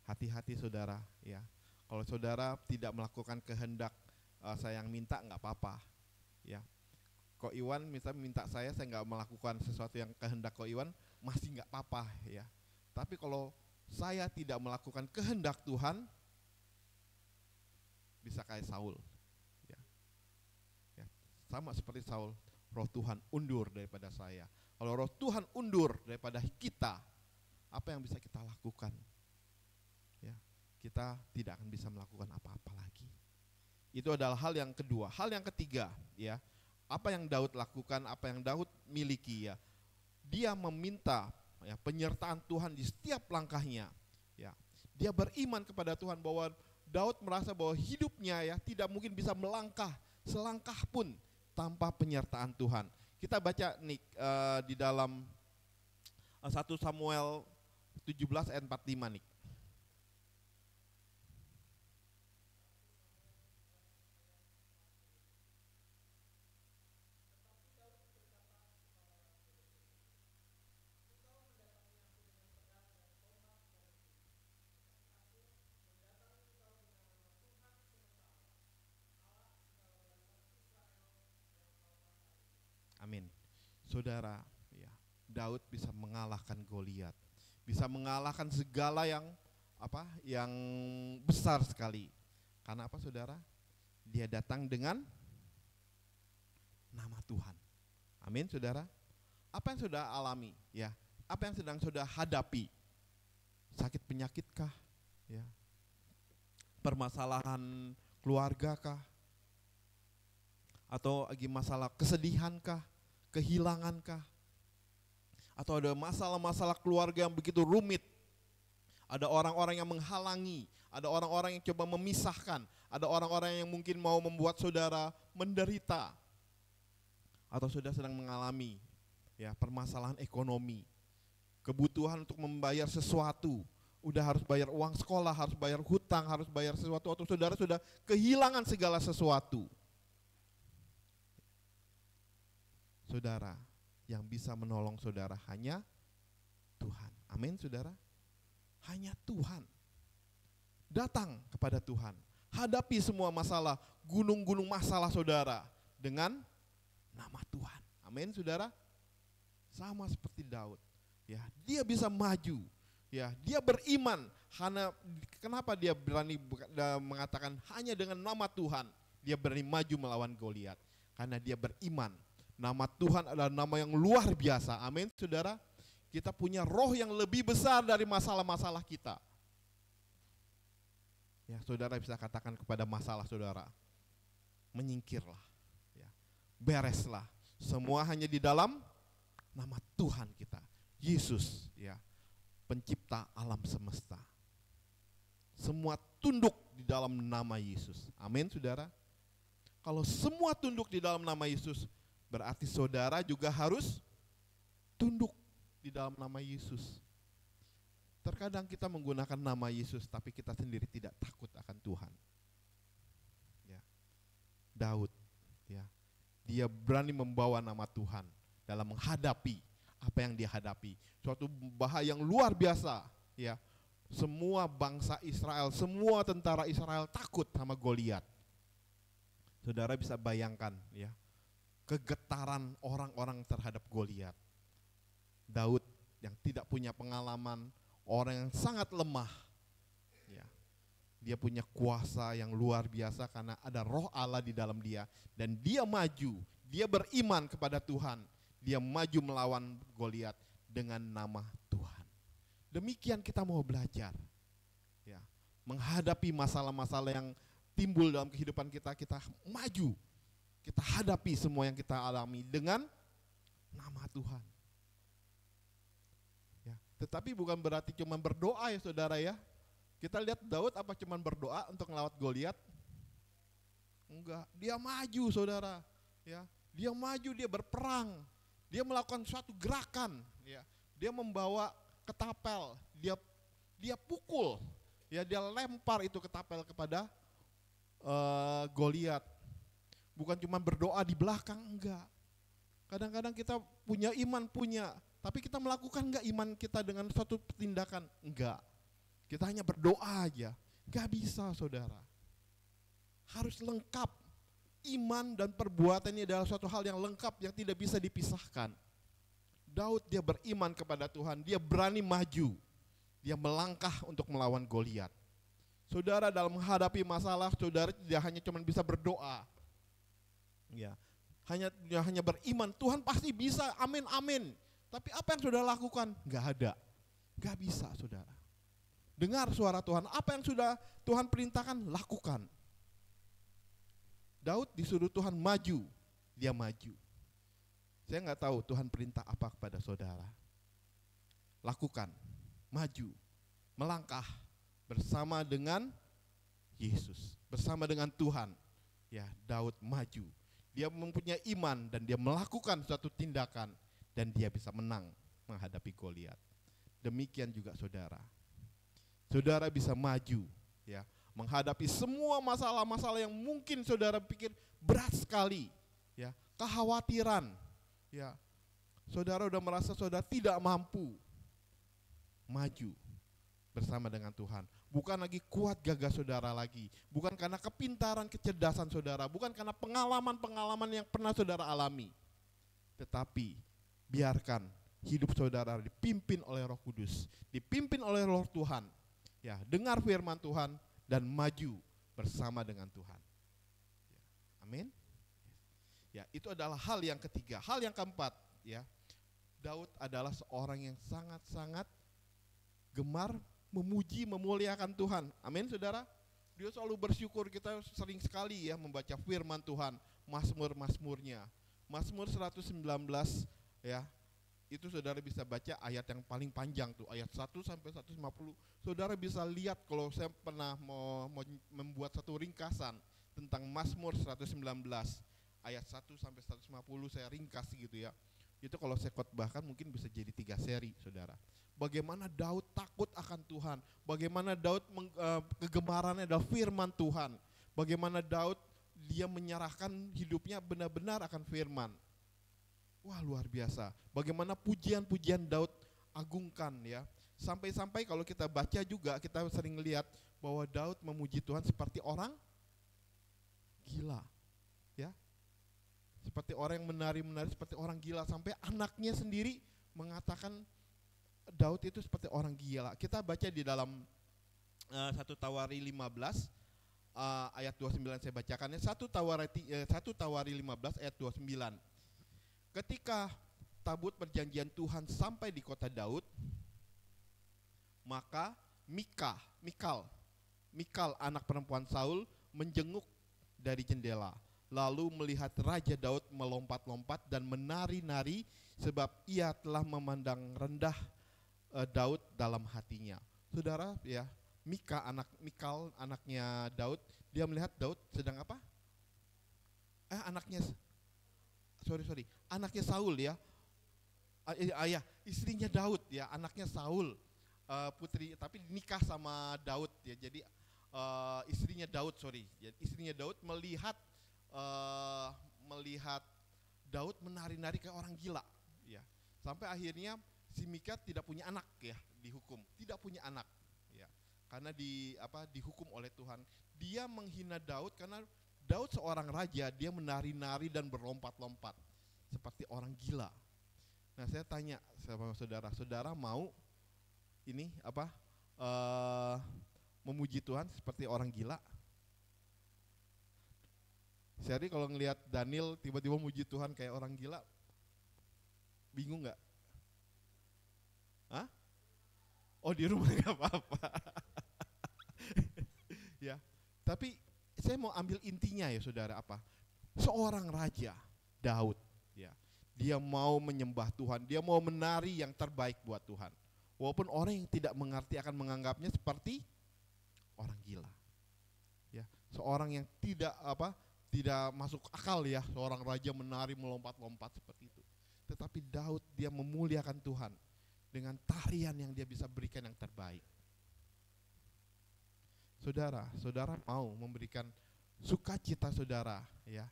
Hati-hati saudara ya. Kalau saudara tidak melakukan kehendak saya yang minta enggak apa-apa. Ya. Kok Iwan misalnya minta saya nggak melakukan sesuatu yang kehendak Kok Iwan, masih nggak apa-apa ya. Tapi kalau saya tidak melakukan kehendak Tuhan, bisa kayak Saul. Ya. Ya. Sama seperti Saul, roh Tuhan undur daripada saya. Kalau roh Tuhan undur daripada kita, apa yang bisa kita lakukan? Ya. Kita tidak akan bisa melakukan apa-apa lagi. Itu adalah hal yang kedua. Hal yang ketiga, ya. Apa yang Daud lakukan, apa yang Daud miliki ya. Dia meminta ya, penyertaan Tuhan di setiap langkahnya. Ya. Dia beriman kepada Tuhan bahwa Daud merasa bahwa hidupnya ya tidak mungkin bisa melangkah selangkah pun tanpa penyertaan Tuhan. Kita baca nih di dalam 1 Samuel 17 ayat 45 nih. Amin. Saudara, ya, Daud bisa mengalahkan Goliat, bisa mengalahkan segala yang besar sekali. Karena apa, saudara? Dia datang dengan nama Tuhan. Amin, saudara. Apa yang sudah alami, ya? Apa yang sedang saudara hadapi? Sakit penyakitkah? Ya. Permasalahan keluargakah? Atau lagi masalah kesedihankah? Kehilangankah? Atau ada masalah-masalah keluarga yang begitu rumit? Ada orang-orang yang menghalangi, ada orang-orang yang coba memisahkan, ada orang-orang yang mungkin mau membuat saudara menderita. Atau saudara sedang mengalami ya permasalahan ekonomi, kebutuhan untuk membayar sesuatu, udah harus bayar uang sekolah, harus bayar hutang, harus bayar sesuatu, atau saudara sudah kehilangan segala sesuatu. Saudara, yang bisa menolong saudara hanya Tuhan. Amin, saudara. Hanya Tuhan. Datang kepada Tuhan. Hadapi semua masalah, gunung-gunung masalah saudara dengan nama Tuhan. Amin, saudara. Sama seperti Daud. Ya, dia bisa maju. Ya, dia beriman. Kenapa dia berani mengatakan hanya dengan nama Tuhan dia berani maju melawan Goliat? Karena dia beriman. Nama Tuhan adalah nama yang luar biasa. Amin, saudara. Kita punya roh yang lebih besar dari masalah-masalah kita. Ya, saudara bisa katakan kepada masalah saudara, menyingkirlah, ya, bereslah. Semua hanya di dalam nama Tuhan kita, Yesus, ya, pencipta alam semesta. Semua tunduk di dalam nama Yesus. Amin, saudara. Kalau semua tunduk di dalam nama Yesus, berarti saudara juga harus tunduk di dalam nama Yesus. Terkadang kita menggunakan nama Yesus, tapi kita sendiri tidak takut akan Tuhan. Ya. Daud, ya, dia berani membawa nama Tuhan dalam menghadapi apa yang dia hadapi. Suatu bahaya yang luar biasa. Ya. Semua bangsa Israel, semua tentara Israel takut sama Goliat. Saudara bisa bayangkan, ya, kegetaran orang-orang terhadap Goliat. Daud yang tidak punya pengalaman, orang yang sangat lemah. Ya. Dia punya kuasa yang luar biasa karena ada roh Allah di dalam dia. Dan dia maju, dia beriman kepada Tuhan. Dia maju melawan Goliat dengan nama Tuhan. Demikian kita mau belajar, ya, menghadapi masalah-masalah yang timbul dalam kehidupan kita, kita maju, kita hadapi semua yang kita alami dengan nama Tuhan. Ya, tetapi bukan berarti cuma berdoa ya saudara ya. Kita lihat Daud apa cuma berdoa untuk melawat Goliat? Enggak, dia maju saudara. Ya, dia maju, dia berperang, dia melakukan suatu gerakan. Ya, dia membawa ketapel, dia pukul, ya dia lempar itu ketapel kepada Goliat. Bukan cuma berdoa di belakang, enggak. Kadang-kadang kita punya iman, tapi kita melakukan enggak iman kita dengan suatu tindakan? Enggak. Kita hanya berdoa aja, enggak bisa saudara. Harus lengkap. Iman dan perbuatan ini adalah suatu hal yang lengkap yang tidak bisa dipisahkan. Daud dia beriman kepada Tuhan, dia berani maju, dia melangkah untuk melawan Goliat. Saudara dalam menghadapi masalah, saudara tidak hanya cuma bisa berdoa, ya, hanya beriman, Tuhan pasti bisa, amin amin. Tapi apa yang saudara lakukan? Enggak ada, enggak bisa saudara. Dengar suara Tuhan, apa yang sudah Tuhan perintahkan, lakukan. Daud disuruh Tuhan maju, dia maju. Saya nggak tahu Tuhan perintah apa kepada saudara. Lakukan, maju, melangkah bersama dengan Yesus, bersama dengan Tuhan. Ya, Daud maju. Dia mempunyai iman dan dia melakukan suatu tindakan dan dia bisa menang menghadapi Goliat. Demikian juga saudara. Saudara bisa maju, ya, menghadapi semua masalah-masalah yang mungkin saudara pikir berat sekali, ya, kekhawatiran. Ya, saudara udah merasa saudara tidak mampu, maju bersama dengan Tuhan. Bukan lagi kuat gagah saudara lagi, bukan karena kepintaran, kecerdasan saudara, bukan karena pengalaman-pengalaman yang pernah saudara alami. Tetapi biarkan hidup saudara dipimpin oleh Roh Kudus, dipimpin oleh Roh Tuhan. Ya, dengar firman Tuhan dan maju bersama dengan Tuhan. Ya, amin. Ya, itu adalah hal yang ketiga. Hal yang keempat, ya, Daud adalah seorang yang sangat-sangat gemar memuji, memuliakan Tuhan. Amin, saudara. Dia selalu bersyukur. Kita sering sekali ya membaca firman Tuhan, Mazmur-mazmurnya. Mazmur 119, ya, itu saudara bisa baca ayat yang paling panjang tuh, ayat 1 sampai 150. Saudara bisa lihat kalau saya pernah mau membuat satu ringkasan tentang Mazmur 119. Ayat 1 sampai 150 saya ringkas gitu ya. Itu kalau saya khotbahkan mungkin bisa jadi 3 seri saudara. Bagaimana Daud takut akan Tuhan. Bagaimana Daud kegemarannya adalah firman Tuhan. Bagaimana Daud dia menyerahkan hidupnya benar-benar akan firman. Wah, luar biasa. Bagaimana pujian-pujian Daud agungkan ya. Sampai-sampai kalau kita baca juga kita sering lihat bahwa Daud memuji Tuhan seperti orang gila. Ya. Seperti orang yang menari-menari, seperti orang gila, sampai anaknya sendiri mengatakan Daud itu seperti orang gila. Kita baca di dalam 1 Tawari 15 ayat 29, saya bacakannya. 1 Tawari 15 ayat 29. Ketika tabut perjanjian Tuhan sampai di kota Daud, maka Mikal anak perempuan Saul menjenguk dari jendela. Lalu melihat Raja Daud melompat-lompat dan menari-nari sebab ia telah memandang rendah Daud dalam hatinya. Saudara ya, Mikal anaknya Daud, dia melihat Daud sedang apa? Anaknya Saul ya. Istrinya Daud ya, anaknya Saul, putri tapi nikah sama Daud ya. Jadi istrinya Daud melihat Daud menari-nari kayak orang gila ya. Sampai akhirnya si Mikal tidak punya anak ya, dihukum, tidak punya anak ya. Karena dihukum oleh Tuhan. Dia menghina Daud karena Daud seorang raja, dia menari-nari dan berlompat-lompat seperti orang gila. Nah, saya tanya sama saudara mau ini memuji Tuhan seperti orang gila? Jadi kalau ngelihat Daniel tiba-tiba muji Tuhan kayak orang gila, bingung nggak? Hah? Oh di rumah nggak apa-apa. Ya, tapi saya mau ambil intinya ya saudara apa? Seorang raja Daud, ya, dia mau menyembah Tuhan, dia mau menari yang terbaik buat Tuhan. Walaupun orang yang tidak mengerti akan menganggapnya seperti orang gila. Ya, seorang yang tidak masuk akal ya, seorang raja menari melompat-lompat seperti itu. Tetapi Daud dia memuliakan Tuhan dengan tarian yang dia bisa berikan yang terbaik. Saudara mau memberikan sukacita saudara ya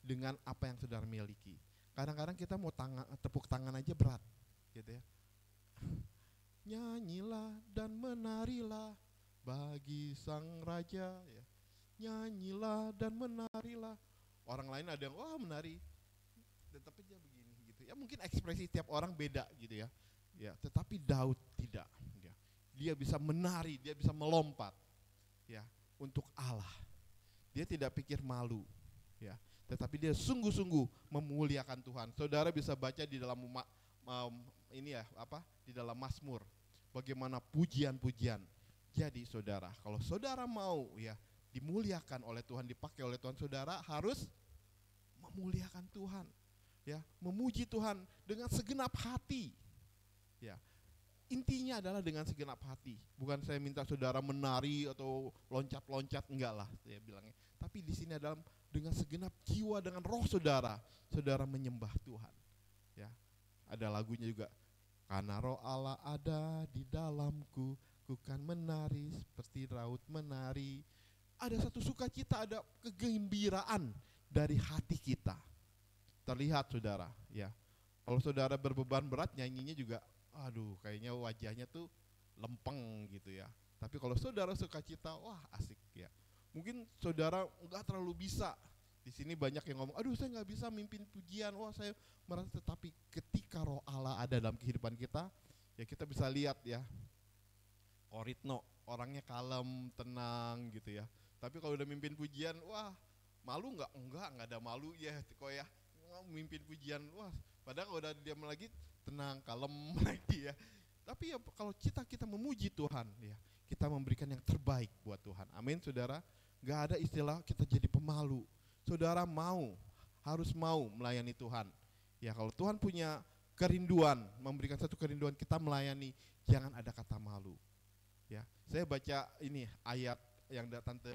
dengan apa yang saudara miliki. Kadang-kadang kita mau tepuk tangan aja berat, gitu ya. Nyanyilah dan menarilah bagi sang raja, ya. Nyanyilah dan menarilah. Orang lain ada yang menari, tetapi dia begini, gitu. Ya mungkin ekspresi tiap orang beda, gitu ya. Ya, tetapi Daud tidak. Dia bisa menari, dia bisa melompat, ya, untuk Allah. Dia tidak pikir malu, ya. Tetapi dia sungguh-sungguh memuliakan Tuhan. Saudara bisa baca di dalam di dalam Mazmur, bagaimana pujian-pujian. Jadi saudara, kalau saudara mau ya dimuliakan oleh Tuhan, dipakai oleh Tuhan, saudara harus memuliakan Tuhan, ya, memuji Tuhan dengan segenap hati, ya. Intinya adalah dengan segenap hati. Bukan saya minta saudara menari atau loncat-loncat, enggak lah saya bilangnya. Tapi di sini adalah dengan segenap jiwa, dengan roh saudara, saudara menyembah Tuhan. Ya, ada lagunya juga. Karena roh Allah ada di dalamku, ku kan menari seperti Daud menari. Ada satu sukacita, ada kegembiraan dari hati kita. Terlihat saudara, ya. Kalau saudara berbeban berat nyanyinya juga, aduh kayaknya wajahnya tuh lempeng gitu ya. Tapi kalau saudara sukacita, wah asik ya. Mungkin saudara enggak terlalu bisa. Di sini banyak yang ngomong, aduh saya nggak bisa mimpin pujian, wah saya merasa. Tetapi ketika roh Allah ada dalam kehidupan kita, ya kita bisa lihat ya. Koritno orangnya kalem, tenang gitu ya. Tapi kalau udah mimpin pujian, wah malu nggak? Enggak ada malu ya kok ya. Mimpin pujian, wah padahal kalau udah diam lagi tenang, kalem lagi ya. Tapi ya kalau kita memuji Tuhan ya, kita memberikan yang terbaik buat Tuhan. Amin saudara. Gak ada istilah kita jadi pemalu. Saudara harus mau melayani Tuhan. Ya kalau Tuhan punya kerinduan, memberikan satu kerinduan kita melayani, jangan ada kata malu. Ya, saya baca ini ayat yang Tante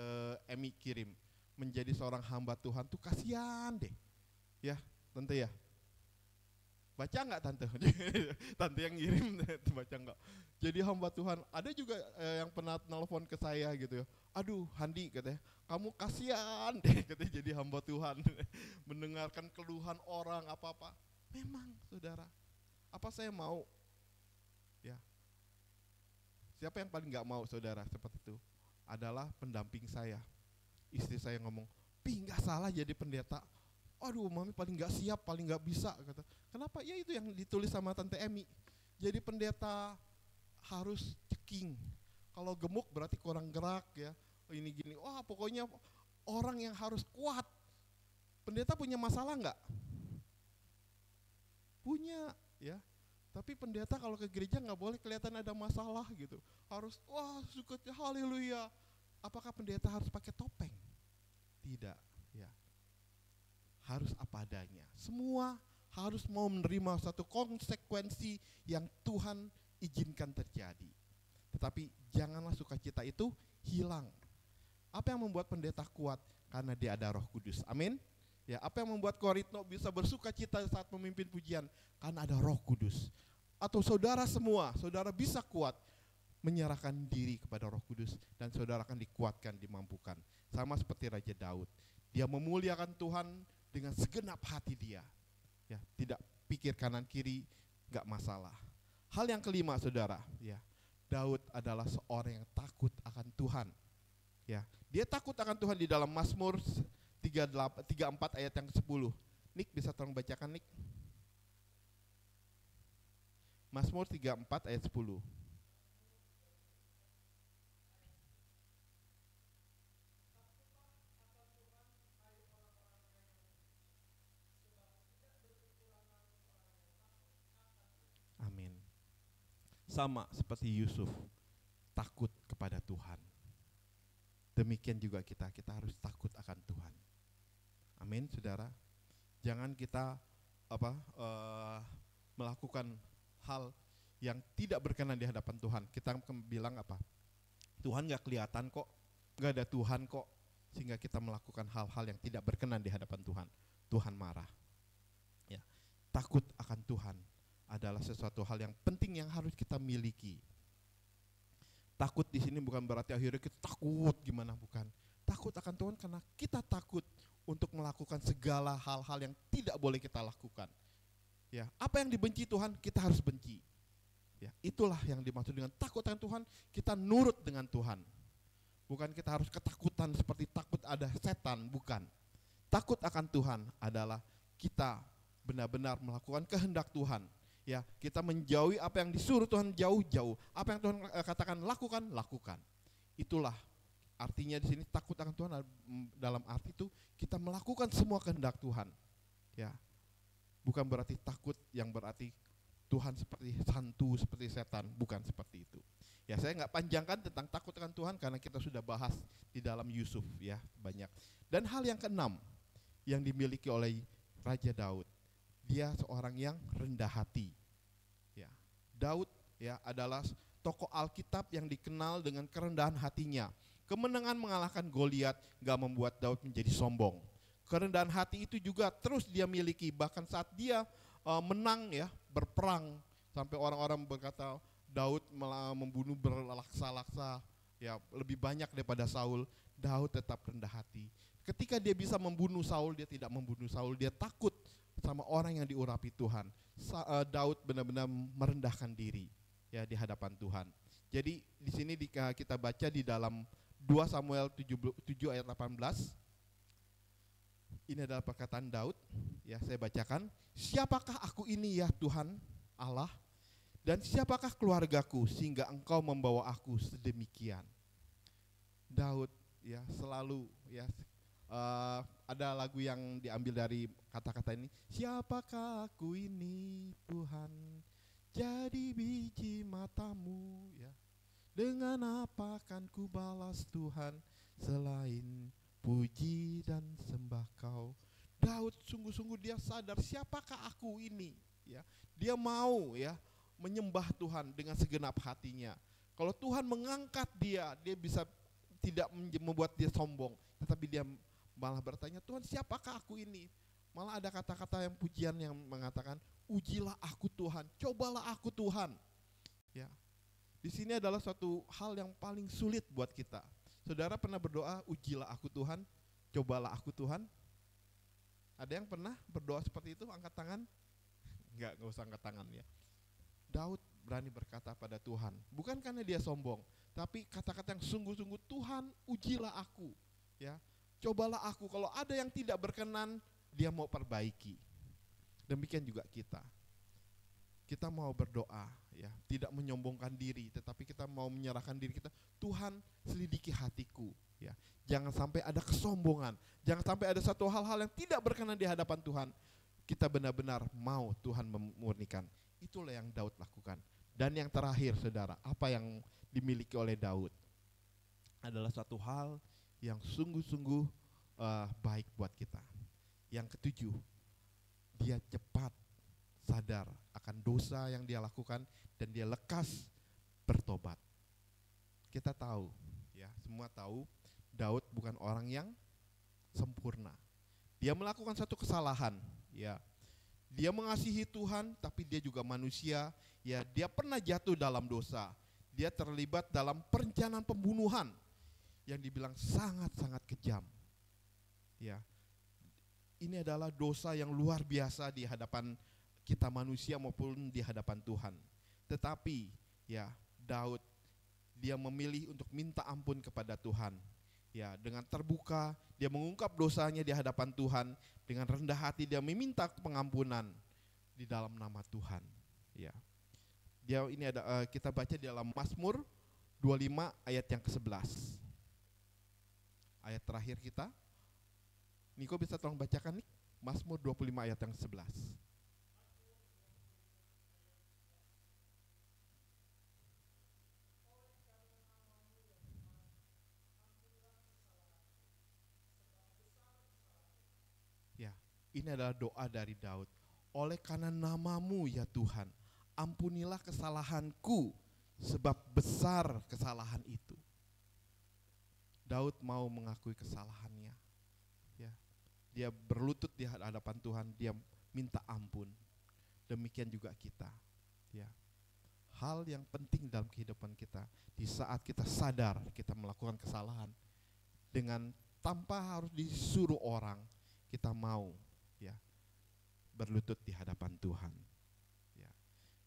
Emi kirim. Menjadi seorang hamba Tuhan tuh kasihan deh. Ya, Tante ya. Baca enggak Tante? Tante yang ngirim baca enggak? Jadi hamba Tuhan, ada juga yang pernah nelfon ke saya gitu ya. Aduh Handi katanya, kamu kasihan deh katanya jadi hamba Tuhan. Mendengarkan keluhan orang apa-apa. Memang saudara, apa saya mau? Ya. Siapa yang paling enggak mau saudara seperti itu? Adalah pendamping saya. Istri saya ngomong, "Pi enggak salah jadi pendeta." Aduh mami paling gak siap, paling gak bisa kata. Kenapa? Ya itu yang ditulis sama Tante Emi. Jadi pendeta harus ceking. Kalau gemuk berarti kurang gerak ya. Ini gini, wah pokoknya orang yang harus kuat. Pendeta punya masalah gak? Punya ya. Tapi pendeta kalau ke gereja gak boleh kelihatan ada masalah gitu. Harus wah sukacita haleluya. Apakah pendeta harus pakai topeng? Tidak ya. Harus apa adanya. Semua harus mau menerima satu konsekuensi yang Tuhan izinkan terjadi. Tetapi janganlah sukacita itu hilang. Apa yang membuat pendeta kuat? Karena dia ada Roh Kudus. Amin. Ya, apa yang membuat Koritno bisa bersukacita saat memimpin pujian? Karena ada Roh Kudus. Atau saudara semua, saudara bisa kuat menyerahkan diri kepada Roh Kudus dan saudara akan dikuatkan, dimampukan. Sama seperti Raja Daud. Dia memuliakan Tuhan dengan segenap hati dia, ya tidak pikir kanan kiri, gak masalah. Hal yang kelima saudara, ya Daud adalah seorang yang takut akan Tuhan, ya dia takut akan Tuhan di dalam Mazmur 34 ayat yang 10. Nick bisa tolong bacakan Nick. Mazmur 34 ayat 10. sama seperti Yusuf, takut kepada Tuhan. Demikian juga kita harus takut akan Tuhan. Amin, saudara. Jangan kita melakukan hal yang tidak berkenan di hadapan Tuhan. Kita bilang apa? Tuhan gak kelihatan kok, gak ada Tuhan kok, sehingga kita melakukan hal-hal yang tidak berkenan di hadapan Tuhan. Tuhan marah. Ya, takut akan Tuhan adalah sesuatu hal yang penting yang harus kita miliki. Takut di sini bukan berarti akhirnya kita takut gimana, bukan. Takut akan Tuhan karena kita takut untuk melakukan segala hal-hal yang tidak boleh kita lakukan. Ya, apa yang dibenci Tuhan kita harus benci. Ya, itulah yang dimaksud dengan takut akan Tuhan, kita nurut dengan Tuhan. Bukan kita harus ketakutan seperti takut ada setan, bukan. Takut akan Tuhan adalah kita benar-benar melakukan kehendak Tuhan. Ya, kita menjauhi apa yang disuruh Tuhan jauh-jauh. Apa yang Tuhan katakan lakukan. Itulah artinya di sini takut akan Tuhan dalam arti itu kita melakukan semua kehendak Tuhan. Ya. Bukan berarti takut yang berarti Tuhan seperti hantu, seperti setan, bukan seperti itu. Ya, saya nggak panjangkan tentang takut akan Tuhan karena kita sudah bahas di dalam Yusuf, ya, banyak. Dan hal yang keenam yang dimiliki oleh Raja Daud, dia seorang yang rendah hati. Ya, Daud ya adalah tokoh Alkitab yang dikenal dengan kerendahan hatinya. Kemenangan mengalahkan Goliat nggak membuat Daud menjadi sombong. Kerendahan hati itu juga terus dia miliki, bahkan saat dia menang ya, berperang, sampai orang-orang berkata Daud membunuh berlaksa-laksa, ya lebih banyak daripada Saul. Daud tetap rendah hati. Ketika dia bisa membunuh Saul, dia tidak membunuh Saul, dia takut sama orang yang diurapi Tuhan. Daud benar-benar merendahkan diri ya di hadapan Tuhan. Jadi di sini kita baca di dalam 2 Samuel 7 ayat 18. Ini adalah perkataan Daud, ya saya bacakan. Siapakah aku ini ya Tuhan Allah, dan siapakah keluargaku sehingga engkau membawa aku sedemikian. Daud ya selalu ya ada lagu yang diambil dari kata-kata ini. Siapakah aku ini Tuhan, jadi biji matamu ya. Dengan apa akan ku balas Tuhan selain puji dan sembah Kau. Daud sungguh-sungguh dia sadar siapakah aku ini ya. Dia mau ya menyembah Tuhan dengan segenap hatinya. Kalau Tuhan mengangkat dia bisa tidak membuat dia sombong, tetapi dia malah bertanya, Tuhan siapakah aku ini? Malah ada kata-kata yang pujian yang mengatakan, ujilah aku Tuhan, cobalah aku Tuhan. Ya. Di sini adalah suatu hal yang paling sulit buat kita. Saudara pernah berdoa, ujilah aku Tuhan, cobalah aku Tuhan? Ada yang pernah berdoa seperti itu? Angkat tangan? Enggak usah angkat tangan ya. Daud berani berkata pada Tuhan, bukan karena dia sombong, tapi kata-kata yang sungguh-sungguh, Tuhan ujilah aku, ya, cobalah aku. Kalau ada yang tidak berkenan, dia mau perbaiki. Demikian juga kita. Kita mau berdoa, ya, tidak menyombongkan diri, tetapi kita mau menyerahkan diri kita. Tuhan, selidiki hatiku, ya. Jangan sampai ada kesombongan, jangan sampai ada satu hal-hal yang tidak berkenan di hadapan Tuhan. Kita benar-benar mau Tuhan memurnikan. Itulah yang Daud lakukan. Dan yang terakhir, saudara, apa yang dimiliki oleh Daud adalah satu hal yang sungguh-sungguh baik buat kita. Yang ketujuh, dia cepat sadar akan dosa yang dia lakukan dan dia lekas bertobat. Kita tahu, ya, semua tahu Daud bukan orang yang sempurna. Dia melakukan satu kesalahan, ya. Dia mengasihi Tuhan, tapi dia juga manusia, ya. Dia pernah jatuh dalam dosa. Dia terlibat dalam perencanaan pembunuhan yang dibilang sangat-sangat kejam. Ya. Ini adalah dosa yang luar biasa di hadapan kita manusia maupun di hadapan Tuhan. Tetapi ya Daud dia memilih untuk minta ampun kepada Tuhan. Ya, dengan terbuka dia mengungkap dosanya di hadapan Tuhan, dengan rendah hati dia meminta pengampunan di dalam nama Tuhan. Ya. Dia ini ada kita baca di dalam Mazmur 25 ayat yang ke-11. Ayat terakhir kita. Niko bisa tolong bacakan nih Mazmur 25 ayat yang ke-11. Ini adalah doa dari Daud. Oleh karena namamu ya Tuhan, ampunilah kesalahanku, sebab besar kesalahan itu. Daud mau mengakui kesalahannya. Ya, dia berlutut di hadapan Tuhan, dia minta ampun. Demikian juga kita. Ya, hal yang penting dalam kehidupan kita, di saat kita sadar kita melakukan kesalahan, dengan tanpa harus disuruh orang, kita mau ya berlutut di hadapan Tuhan.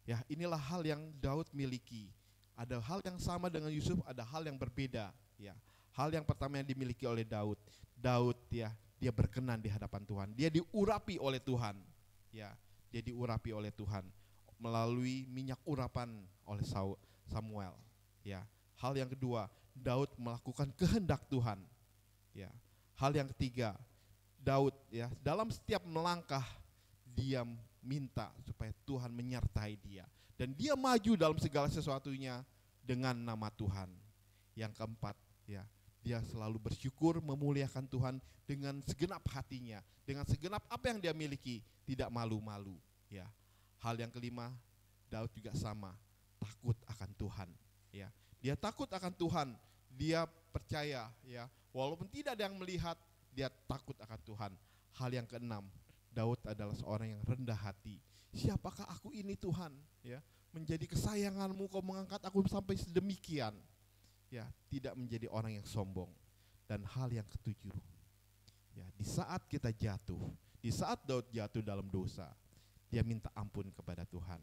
Ya, inilah hal yang Daud miliki. Ada hal yang sama dengan Yusuf, ada hal yang berbeda. Ya, hal yang pertama yang dimiliki oleh Daud. Daud ya, dia berkenan di hadapan Tuhan. Dia diurapi oleh Tuhan. Ya, dia diurapi oleh Tuhan melalui minyak urapan oleh Samuel. Ya, hal yang kedua, Daud melakukan kehendak Tuhan. Ya, hal yang ketiga, Daud ya dalam setiap melangkah dia minta supaya Tuhan menyertai dia, dan dia maju dalam segala sesuatunya dengan nama Tuhan. Yang keempat, ya, dia selalu bersyukur memuliakan Tuhan dengan segenap hatinya, dengan segenap apa yang dia miliki, tidak malu-malu. Ya, hal yang kelima, Daud juga sama, takut akan Tuhan. Ya, dia takut akan Tuhan, dia percaya, ya, walaupun tidak ada yang melihat, dia takut akan Tuhan. Hal yang keenam, Daud adalah seorang yang rendah hati. Siapakah aku ini Tuhan? Ya, menjadi kesayanganmu, kau mengangkat aku sampai sedemikian. Ya, tidak menjadi orang yang sombong. Dan hal yang ketujuh, ya, di saat kita jatuh, di saat Daud jatuh dalam dosa, dia minta ampun kepada Tuhan.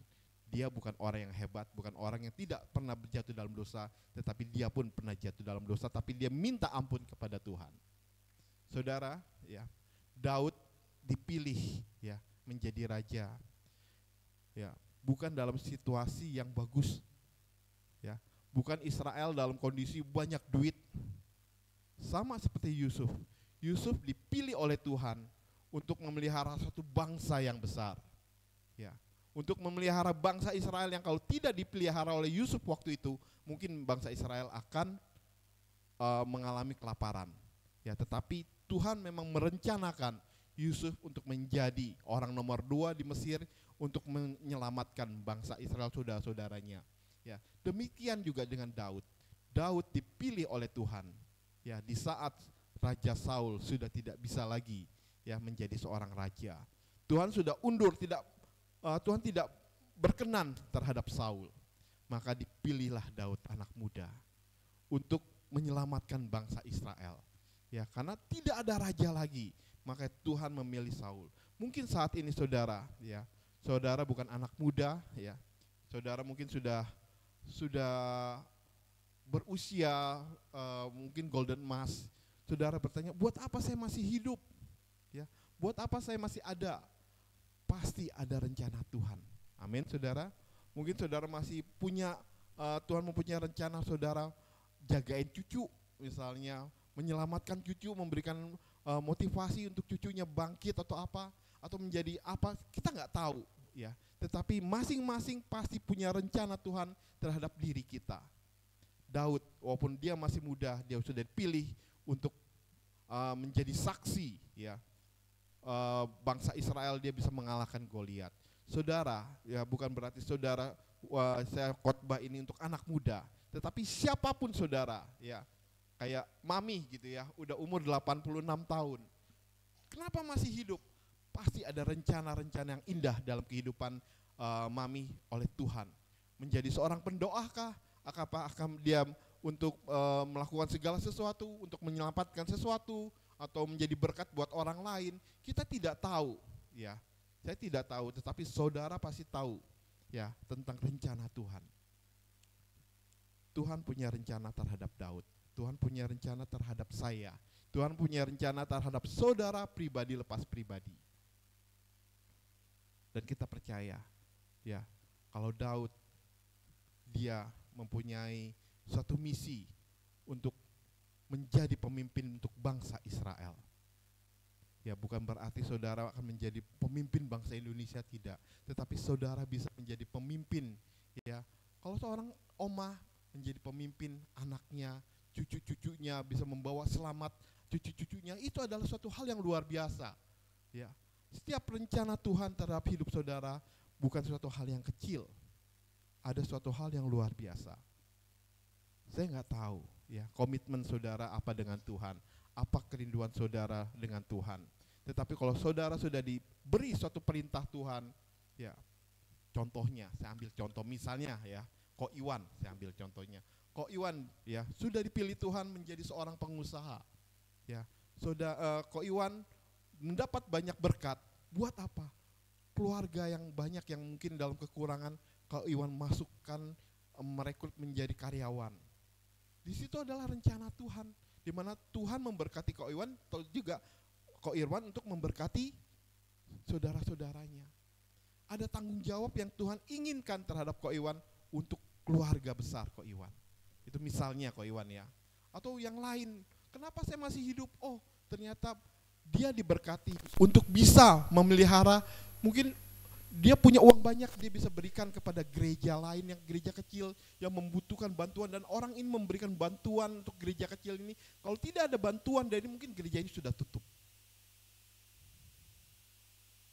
Dia bukan orang yang hebat, bukan orang yang tidak pernah jatuh dalam dosa, tetapi dia pun pernah jatuh dalam dosa, tapi dia minta ampun kepada Tuhan. Saudara, ya, Daud dipilih ya menjadi raja. Ya, bukan dalam situasi yang bagus. Ya, bukan Israel dalam kondisi banyak duit. Sama seperti Yusuf. Yusuf dipilih oleh Tuhan untuk memelihara satu bangsa yang besar. Ya, untuk memelihara bangsa Israel yang kalau tidak dipelihara oleh Yusuf waktu itu, mungkin bangsa Israel akan mengalami kelaparan. Ya, tetapi Tuhan memang merencanakan Yusuf untuk menjadi orang nomor 2 di Mesir untuk menyelamatkan bangsa Israel, saudara-saudaranya. Ya, demikian juga dengan Daud. Daud dipilih oleh Tuhan. Ya, di saat Raja Saul sudah tidak bisa lagi ya menjadi seorang raja. Tuhan sudah undur, Tuhan tidak berkenan terhadap Saul. Maka dipilihlah Daud, anak muda, untuk menyelamatkan bangsa Israel. Ya, karena tidak ada raja lagi, maka Tuhan memilih Saul. Mungkin saat ini saudara, ya, saudara bukan anak muda, ya, saudara mungkin sudah berusia mungkin golden emas. Saudara bertanya, buat apa saya masih hidup? Ya, buat apa saya masih ada? Pasti ada rencana Tuhan. Amin, saudara. Mungkin saudara masih punya Tuhan mempunyai rencana saudara jagain cucu, misalnya menyelamatkan cucu, memberikan motivasi untuk cucunya bangkit atau apa, atau menjadi apa, kita nggak tahu, ya. Tetapi masing-masing pasti punya rencana Tuhan terhadap diri kita. Daud, walaupun dia masih muda, dia sudah dipilih untuk menjadi saksi, ya, bangsa Israel, dia bisa mengalahkan Goliat. Saudara, ya, bukan berarti saudara saya khotbah ini untuk anak muda, tetapi siapapun saudara, ya, kayak mami gitu ya, udah umur 86 tahun. Kenapa masih hidup? Pasti ada rencana-rencana yang indah dalam kehidupan mami oleh Tuhan. Menjadi seorang pendoakah? Apakah akan dia untuk melakukan segala sesuatu, untuk menyelamatkan sesuatu, atau menjadi berkat buat orang lain? Kita tidak tahu, ya. Saya tidak tahu, tetapi saudara pasti tahu, ya, tentang rencana Tuhan. Tuhan punya rencana terhadap Daud. Tuhan punya rencana terhadap saya. Tuhan punya rencana terhadap saudara pribadi lepas pribadi. Dan kita percaya, ya, kalau Daud dia mempunyai suatu misi untuk menjadi pemimpin untuk bangsa Israel. Ya, bukan berarti saudara akan menjadi pemimpin bangsa Indonesia, tidak. Tetapi saudara bisa menjadi pemimpin, ya. Kalau seorang omah menjadi pemimpin anaknya, cucu-cucunya, bisa membawa selamat cucu-cucunya, itu adalah suatu hal yang luar biasa. Ya, Setiap rencana Tuhan terhadap hidup saudara bukan suatu hal yang kecil. Ada suatu hal yang luar biasa. Saya nggak tahu ya komitmen saudara apa dengan Tuhan, apa kerinduan saudara dengan Tuhan. Tetapi kalau saudara sudah diberi suatu perintah Tuhan, ya contohnya, saya ambil contoh misalnya ya, Ko Iwan, saya ambil contohnya. Ko Iwan ya sudah dipilih Tuhan menjadi seorang pengusaha. Ya, Ko Iwan mendapat banyak berkat. Buat apa? Keluarga yang banyak yang mungkin dalam kekurangan, Ko Iwan masukkan, merekrut menjadi karyawan. Di situ adalah rencana Tuhan, di mana Tuhan memberkati Ko Iwan, atau juga Ko Irwan untuk memberkati saudara-saudaranya. Ada tanggung jawab yang Tuhan inginkan terhadap Ko Iwan untuk keluarga besar Ko Iwan. Itu misalnya Ko Iwan ya. Atau yang lain, kenapa saya masih hidup? Oh, ternyata dia diberkati untuk bisa memelihara, mungkin dia punya uang banyak, dia bisa berikan kepada gereja lain, yang gereja kecil yang membutuhkan bantuan, dan orang ini memberikan bantuan untuk gereja kecil ini. Kalau tidak ada bantuan dari mungkin gereja ini sudah tutup.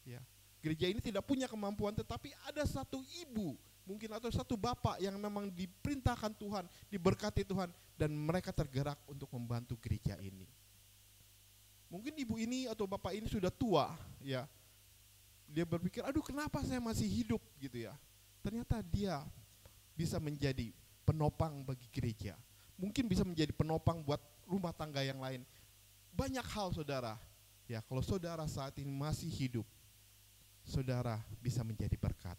Ya, gereja ini tidak punya kemampuan, tetapi ada satu ibu mungkin atau satu bapak yang memang diperintahkan Tuhan, diberkati Tuhan, dan mereka tergerak untuk membantu gereja ini. Mungkin ibu ini atau bapak ini sudah tua, ya. Dia berpikir, aduh kenapa saya masih hidup gitu ya. Ternyata dia bisa menjadi penopang bagi gereja. Mungkin bisa menjadi penopang buat rumah tangga yang lain. Banyak hal saudara. Ya, kalau saudara saat ini masih hidup, saudara bisa menjadi berkat.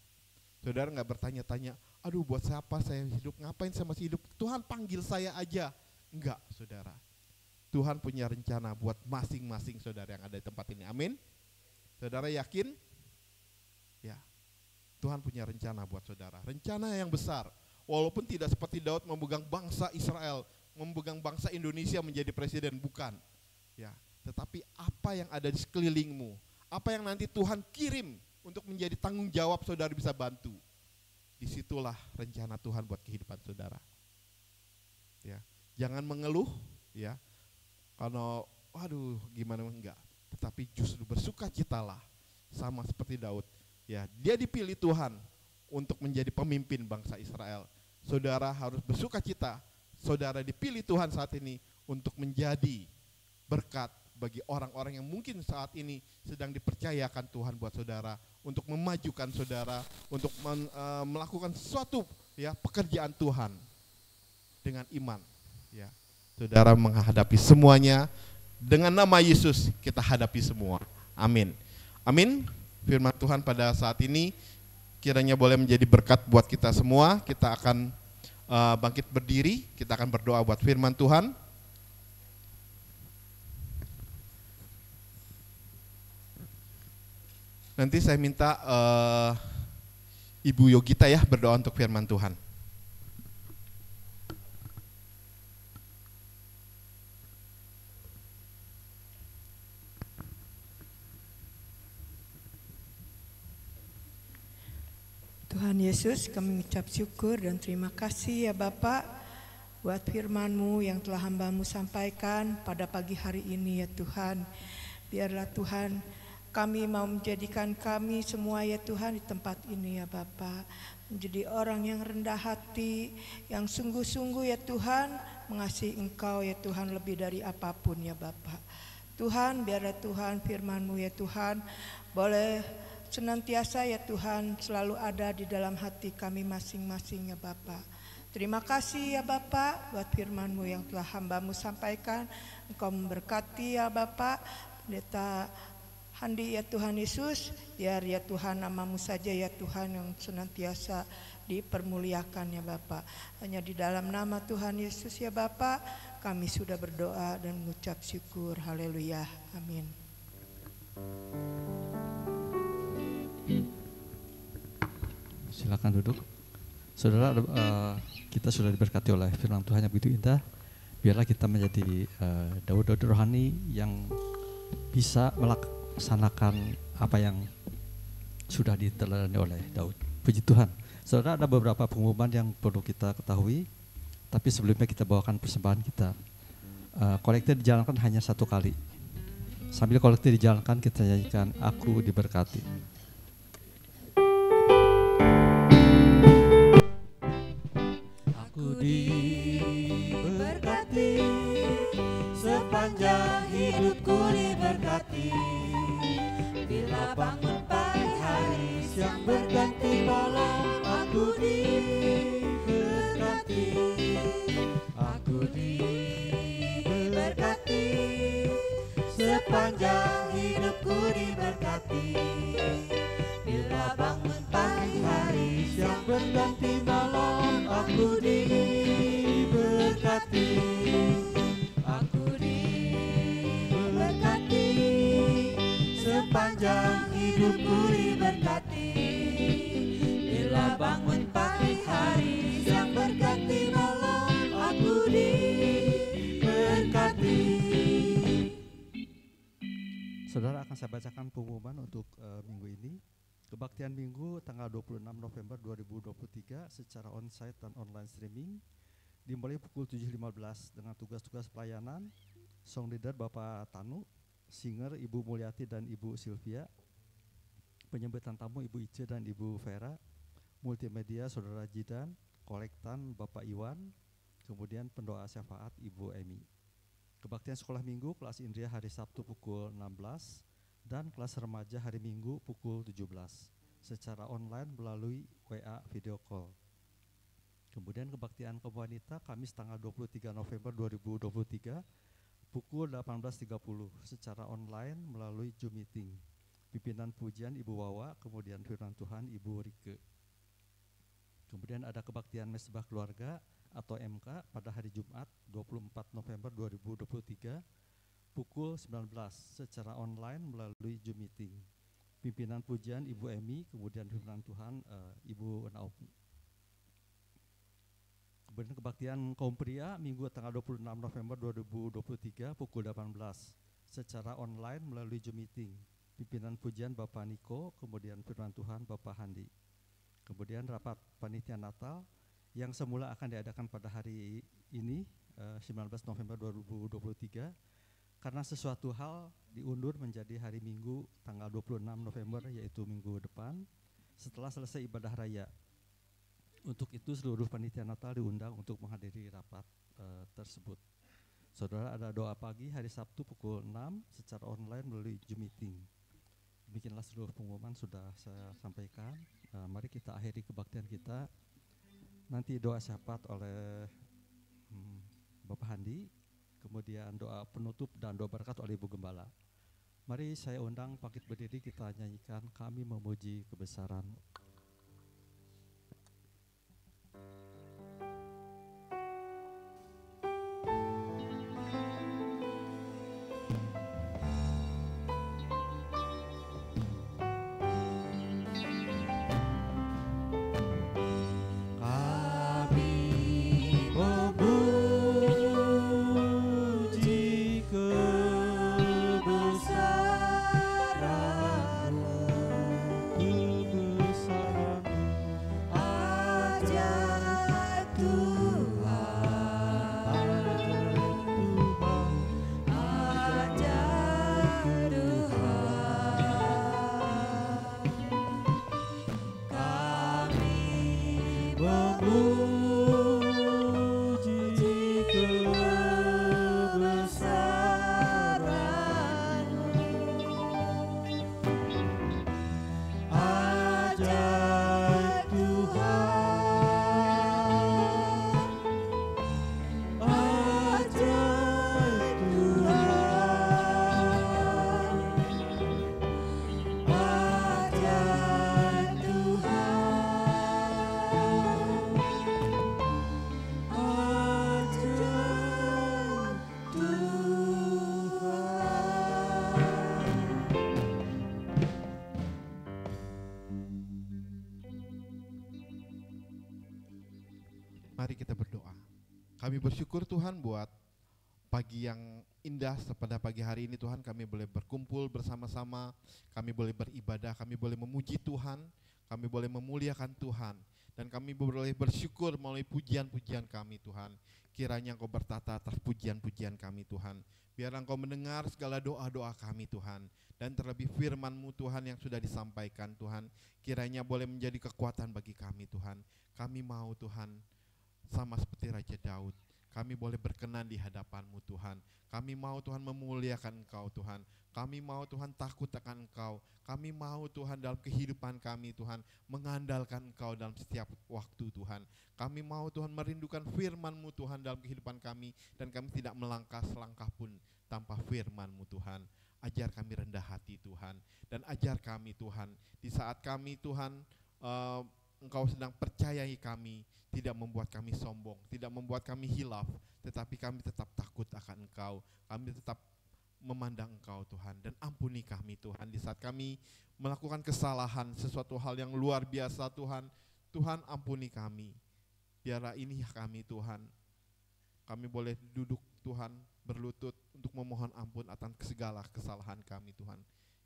Saudara nggak bertanya-tanya, aduh buat siapa saya hidup, ngapain saya masih hidup, Tuhan panggil saya aja. Enggak saudara. Tuhan punya rencana buat masing-masing saudara yang ada di tempat ini. Amin. Saudara yakin? Ya, Tuhan punya rencana buat saudara. Rencana yang besar. Walaupun tidak seperti Daud memegang bangsa Israel, memegang bangsa Indonesia menjadi presiden, bukan. Ya, tetapi apa yang ada di sekelilingmu, apa yang nanti Tuhan kirim untuk menjadi tanggung jawab saudara bisa bantu. Disitulah rencana Tuhan buat kehidupan saudara. Ya, jangan mengeluh, ya. Kalau, waduh, gimana enggak. Tetapi justru bersukacitalah, sama seperti Daud. Ya, dia dipilih Tuhan untuk menjadi pemimpin bangsa Israel. Saudara harus bersukacita. Saudara dipilih Tuhan saat ini untuk menjadi berkat bagi orang-orang yang mungkin saat ini sedang dipercayakan Tuhan buat saudara, untuk memajukan saudara, untuk melakukan sesuatu ya pekerjaan Tuhan dengan iman. Ya, saudara menghadapi semuanya dengan nama Yesus, kita hadapi semua. Amin. Amin. Firman Tuhan pada saat ini kiranya boleh menjadi berkat buat kita semua. Kita akan bangkit berdiri, kita akan berdoa buat firman Tuhan. Nanti saya minta Ibu Yogita ya berdoa untuk firman Tuhan. Tuhan Yesus, kami mengucap syukur dan terima kasih ya Bapak buat firman-Mu yang telah hamba-Mu sampaikan pada pagi hari ini ya Tuhan. Biarlah Tuhan kami mau menjadikan kami semua ya Tuhan di tempat ini ya Bapak, menjadi orang yang rendah hati, yang sungguh-sungguh ya Tuhan mengasihi Engkau ya Tuhan lebih dari apapun ya Bapak. Tuhan, biarlah Tuhan firman-Mu ya Tuhan boleh senantiasa ya Tuhan selalu ada di dalam hati kami masing-masing ya Bapak. Terima kasih ya Bapak buat firman-Mu yang telah hamba-Mu sampaikan. Engkau memberkati ya Bapak Pendeta Handi ya Tuhan Yesus. Biar ya Tuhan nama-Mu saja ya Tuhan yang senantiasa dipermuliakan ya Bapak. Hanya di dalam nama Tuhan Yesus ya Bapak kami sudah berdoa dan mengucap syukur. Haleluya. Amin. Silakan duduk. Saudara, kita sudah diberkati oleh firman Tuhan yang begitu indah. Biarlah kita menjadi Daud-Daud rohani yang bisa melaksanakan apa yang sudah diteladani oleh Daud. Puji Tuhan. Saudara, ada beberapa pengumuman yang perlu kita ketahui. Tapi sebelumnya kita bawakan persembahan kita. Kolekte dijalankan hanya satu kali. Sambil kolektif dijalankan, kita nyanyikan Aku Diberkati. Aku diberkati, sepanjang hidupku diberkati. Bila bangun pagi hari siang berganti malam, aku diberkati. Aku diberkati, sepanjang hidupku diberkati. Bila bangun pagi hari siang berganti malam, aku diberkati. Aku diberkati, sepanjang hidupku diberkati. Bila bangun pagi hari siang berganti malam, aku diberkati. Saudara, akan saya bacakan pengumuman untuk minggu ini. Kebaktian Minggu tanggal 26 November 2023 secara onsite dan online streaming dimulai pukul 7.15 dengan tugas-tugas pelayanan, song leader Bapak Tanu, singer Ibu Mulyati dan Ibu Sylvia, penyambutan tamu Ibu Ice dan Ibu Vera, multimedia Saudara Jidan, kolektan Bapak Iwan, kemudian pendoa syafaat Ibu Emi. Kebaktian sekolah minggu kelas Indria hari Sabtu pukul 16 dan kelas remaja hari Minggu pukul 17 secara online melalui WA video call. Kemudian kebaktian kaum wanita Kamis tanggal 23 November 2023 pukul 18.30 secara online melalui Zoom meeting. Pimpinan pujian Ibu Wawa, kemudian firman Tuhan Ibu Rike. Kemudian ada kebaktian mesbah keluarga atau MK pada hari Jumat 24 November 2023 pukul 19 secara online melalui Zoom meeting. Pimpinan pujian Ibu Emi, kemudian firman Tuhan Ibu Naomi. Kemudian kebaktian kaum pria Minggu tanggal 26 November 2023 pukul 18 secara online melalui Zoom meeting. Pimpinan pujian Bapak Niko, kemudian firman Tuhan Bapak Handi. Kemudian rapat panitia Natal yang semula akan diadakan pada hari ini 19 November 2023 karena sesuatu hal diundur menjadi hari Minggu tanggal 26 November, yaitu minggu depan setelah selesai ibadah raya. Untuk itu seluruh panitia Natal diundang untuk menghadiri rapat tersebut. Saudara, ada doa pagi hari Sabtu pukul 6 secara online melalui Zoom meeting. Demikianlah seluruh pengumuman sudah saya sampaikan. Mari kita akhiri kebaktian kita. Nanti doa syafaat oleh Bapak Handi, kemudian doa penutup dan doa berkat oleh Ibu Gembala. Mari saya undang bangkit berdiri, kita nyanyikan Kami Memuji Kebesaran. Mari kita berdoa. Kami bersyukur Tuhan buat pagi yang indah pada pagi hari ini Tuhan, kami boleh berkumpul bersama-sama, kami boleh beribadah, kami boleh memuji Tuhan, kami boleh memuliakan Tuhan, dan kami boleh bersyukur melalui pujian-pujian kami Tuhan. Kiranya Engkau bertata atas pujian-pujian kami Tuhan. Biar Engkau mendengar segala doa-doa kami Tuhan. Dan terlebih firman-Mu Tuhan yang sudah disampaikan Tuhan, kiranya boleh menjadi kekuatan bagi kami Tuhan. Kami mau Tuhan sama seperti Raja Daud, kami boleh berkenan di hadapan-Mu Tuhan. Kami mau Tuhan memuliakan Engkau Tuhan. Kami mau Tuhan takut akan Engkau. Kami mau Tuhan dalam kehidupan kami Tuhan mengandalkan Engkau dalam setiap waktu Tuhan. Kami mau Tuhan merindukan firman-Mu Tuhan dalam kehidupan kami. Dan kami tidak melangkah selangkah pun tanpa firman-Mu Tuhan. Ajar kami rendah hati Tuhan. Dan ajar kami Tuhan, di saat kami Tuhan Engkau sedang percayai kami, tidak membuat kami sombong, tidak membuat kami hilaf, tetapi kami tetap takut akan Engkau. Kami tetap memandang Engkau Tuhan, dan ampuni kami Tuhan di saat kami melakukan kesalahan, sesuatu hal yang luar biasa Tuhan. Tuhan ampuni kami, biarlah ini kami Tuhan. Kami boleh duduk Tuhan, berlutut untuk memohon ampun atas segala kesalahan kami Tuhan.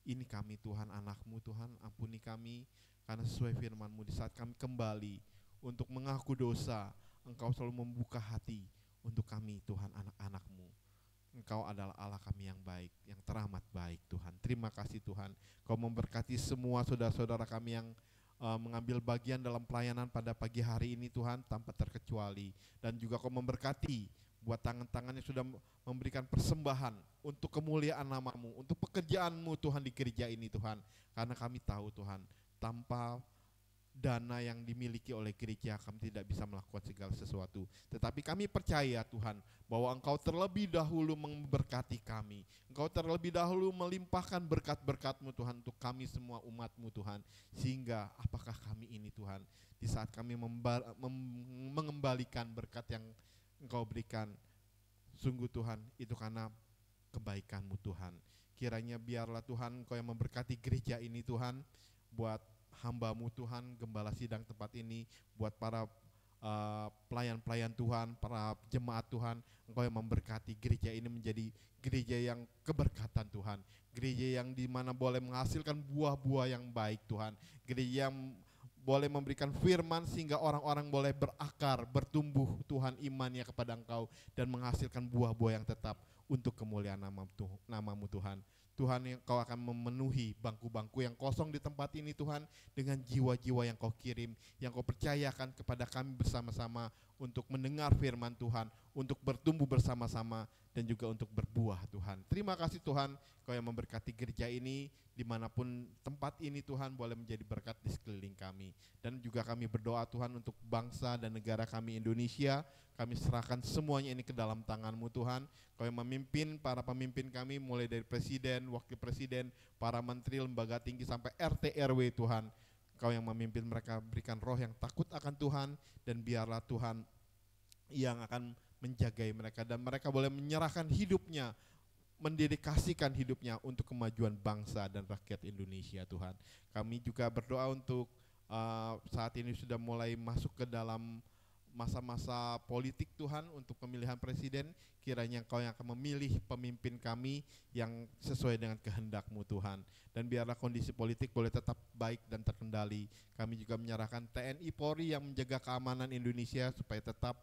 Ini kami Tuhan, anak-Mu Tuhan, ampuni kami, karena sesuai firman-Mu di saat kami kembali untuk mengaku dosa, Engkau selalu membuka hati untuk kami Tuhan, anak-anak-Mu. Engkau adalah Allah kami yang baik, yang teramat baik Tuhan. Terima kasih Tuhan, Kau memberkati semua saudara-saudara kami yang mengambil bagian dalam pelayanan pada pagi hari ini Tuhan, tanpa terkecuali. Dan juga Kau memberkati buat tangan-tangan yang sudah memberikan persembahan untuk kemuliaan nama-Mu, untuk pekerjaan-Mu Tuhan di gereja ini Tuhan. Karena kami tahu Tuhan, tanpa dana yang dimiliki oleh gereja kami tidak bisa melakukan segala sesuatu. Tetapi kami percaya Tuhan, bahwa Engkau terlebih dahulu memberkati kami. Engkau terlebih dahulu melimpahkan berkat-berkat-Mu Tuhan untuk kami semua umat-Mu Tuhan. Sehingga apakah kami ini Tuhan, di saat kami mengembalikan berkat yang Engkau berikan, sungguh Tuhan itu karena kebaikan-Mu Tuhan. Kiranya biarlah Tuhan Engkau yang memberkati gereja ini Tuhan, buat hamba-Mu Tuhan, gembala sidang tempat ini, buat para pelayan-pelayan Tuhan, para jemaat Tuhan, Engkau yang memberkati gereja ini menjadi gereja yang keberkatan Tuhan, gereja yang dimana boleh menghasilkan buah-buah yang baik Tuhan, gereja yang boleh memberikan firman sehingga orang-orang boleh berakar, bertumbuh Tuhan imannya kepada Engkau dan menghasilkan buah-buah yang tetap untuk kemuliaan nama-Mu Tuhan. Tuhan, yang Kau akan memenuhi bangku-bangku yang kosong di tempat ini Tuhan dengan jiwa-jiwa yang Kau kirim, yang Kau percayakan kepada kami bersama-sama untuk mendengar firman Tuhan, untuk bertumbuh bersama-sama dan juga untuk berbuah Tuhan. Terima kasih Tuhan, Kau yang memberkati gereja ini, dimanapun tempat ini Tuhan boleh menjadi berkat di sekeliling kami. Dan juga kami berdoa Tuhan untuk bangsa dan negara kami Indonesia, kami serahkan semuanya ini ke dalam tangan-Mu Tuhan. Kau yang memimpin para pemimpin kami mulai dari presiden, wakil presiden, para menteri, lembaga tinggi sampai RT RW Tuhan. Kau yang memimpin mereka, berikan roh yang takut akan Tuhan, dan biarlah Tuhan yang akan menjagai mereka, dan mereka boleh menyerahkan hidupnya, mendedikasikan hidupnya untuk kemajuan bangsa dan rakyat Indonesia Tuhan. Kami juga berdoa untuk saat ini sudah mulai masuk ke dalam masa-masa politik Tuhan untuk pemilihan presiden. Kiranya Engkau yang akan memilih pemimpin kami yang sesuai dengan kehendak-Mu Tuhan. Dan biarlah kondisi politik boleh tetap baik dan terkendali. Kami juga menyerahkan TNI Polri yang menjaga keamanan Indonesia supaya tetap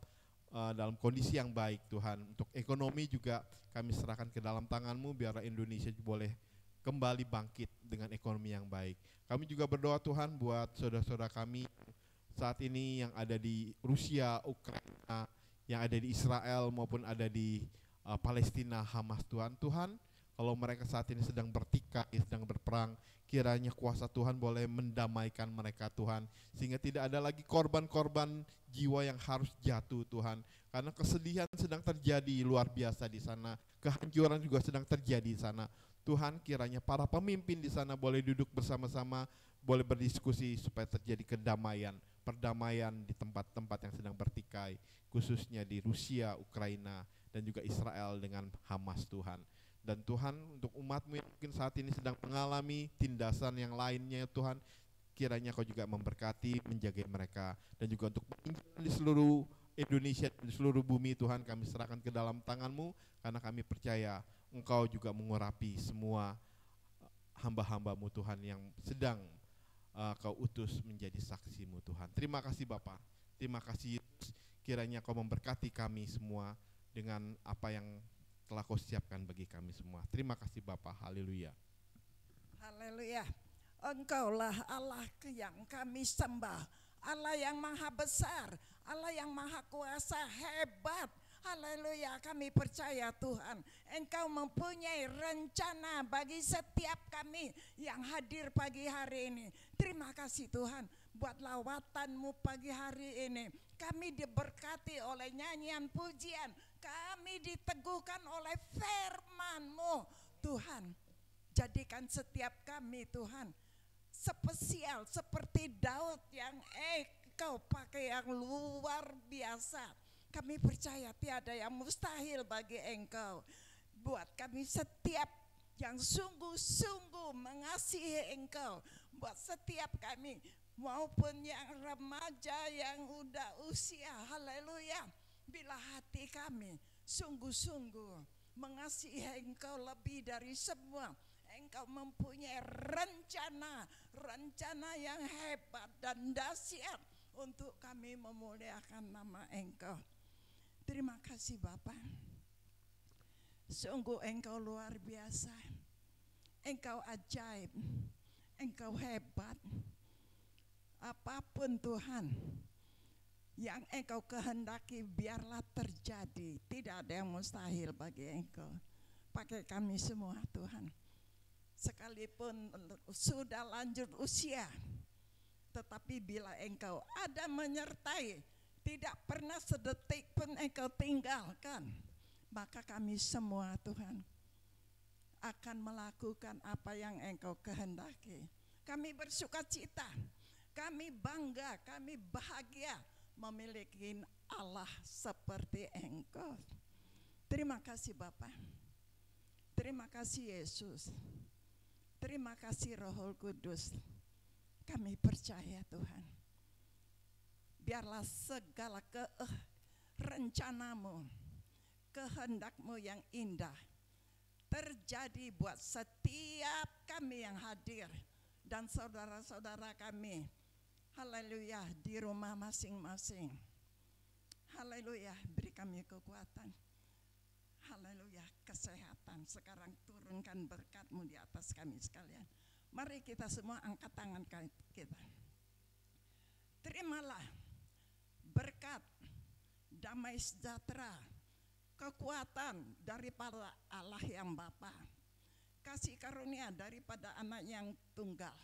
dalam kondisi yang baik Tuhan. Untuk ekonomi juga kami serahkan ke dalam tangan-Mu, biarlah Indonesia boleh kembali bangkit dengan ekonomi yang baik. Kami juga berdoa Tuhan buat saudara-saudara kami saat ini yang ada di Rusia, Ukraina, yang ada di Israel maupun ada di Palestina, Hamas Tuhan. Tuhan, kalau mereka saat ini sedang bertikai, sedang berperang, kiranya kuasa Tuhan boleh mendamaikan mereka Tuhan, sehingga tidak ada lagi korban-korban jiwa yang harus jatuh Tuhan, karena kesedihan sedang terjadi luar biasa di sana, kehancuran juga sedang terjadi di sana. Tuhan, kiranya para pemimpin di sana boleh duduk bersama-sama, boleh berdiskusi supaya terjadi kedamaian, perdamaian di tempat-tempat yang sedang bertikai, khususnya di Rusia, Ukraina, dan juga Israel dengan Hamas Tuhan. Dan Tuhan, untuk umat-Mu yang mungkin saat ini sedang mengalami tindasan yang lainnya Tuhan, kiranya Kau juga memberkati, menjaga mereka, dan juga untuk penginjilan di seluruh Indonesia, di seluruh bumi Tuhan, kami serahkan ke dalam tangan-Mu, karena kami percaya Engkau juga mengurapi semua hamba-hamba-Mu Tuhan yang sedang Kau utus menjadi saksi-Mu Tuhan. Terima kasih Bapa, terima kasih Yesus, kiranya Kau memberkati kami semua dengan apa yang telah Kau siapkan bagi kami semua. Terima kasih Bapa, haleluya. Haleluya. Engkaulah Allah yang kami sembah, Allah yang maha besar, Allah yang maha kuasa, hebat. Haleluya, kami percaya Tuhan, Engkau mempunyai rencana bagi setiap kami yang hadir pagi hari ini. Terima kasih Tuhan buat lawatan-Mu pagi hari ini. Kami diberkati oleh nyanyian pujian, kami diteguhkan oleh firman-Mu. Tuhan, jadikan setiap kami Tuhan spesial seperti Daud yang Engkau pakai yang luar biasa. Kami percaya tiada yang mustahil bagi Engkau. Buat kami setiap yang sungguh-sungguh mengasihi Engkau, buat setiap kami maupun yang remaja yang udah usia, haleluya. Bila hati kami sungguh-sungguh mengasihi Engkau lebih dari semua, Engkau mempunyai rencana yang hebat dan dahsyat untuk kami memuliakan nama Engkau. Terima kasih Bapa. Sungguh Engkau luar biasa, Engkau ajaib, Engkau hebat. Apapun Tuhan yang Engkau kehendaki biarlah terjadi. Tidak ada yang mustahil bagi Engkau. Pakai kami semua Tuhan. Sekalipun sudah lanjut usia, tetapi bila Engkau ada menyertai, tidak pernah sedetik pun Engkau tinggalkan, maka kami semua Tuhan akan melakukan apa yang Engkau kehendaki. Kami bersuka cita, kami bangga, kami bahagia memiliki Allah seperti Engkau. Terima kasih Bapa. Terima kasih Yesus. Terima kasih Roh Kudus. Kami percaya Tuhan, biarlah segala rencana-Mu, kehendak-Mu yang indah terjadi buat setiap kami yang hadir dan saudara-saudara kami, haleluya, di rumah masing-masing. Haleluya, beri kami kekuatan, haleluya, kesehatan. Sekarang turunkan berkat-Mu di atas kami sekalian. Mari kita semua angkat tangan kita. Terimalah berkat, damai sejahtera, kekuatan daripada Allah yang Bapa, kasih karunia daripada Anak yang tunggal,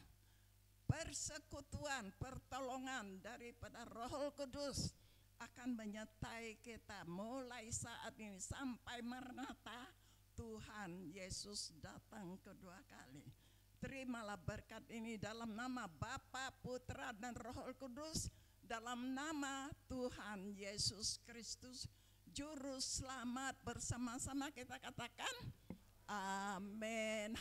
persekutuan, pertolongan daripada Roh Kudus akan menyertai kita mulai saat ini sampai Maranatha, Tuhan Yesus datang kedua kali. Terimalah berkat ini dalam nama Bapa, Putra, dan Roh Kudus, dalam nama Tuhan Yesus Kristus, Juru Selamat. Bersama-sama kita katakan, amin.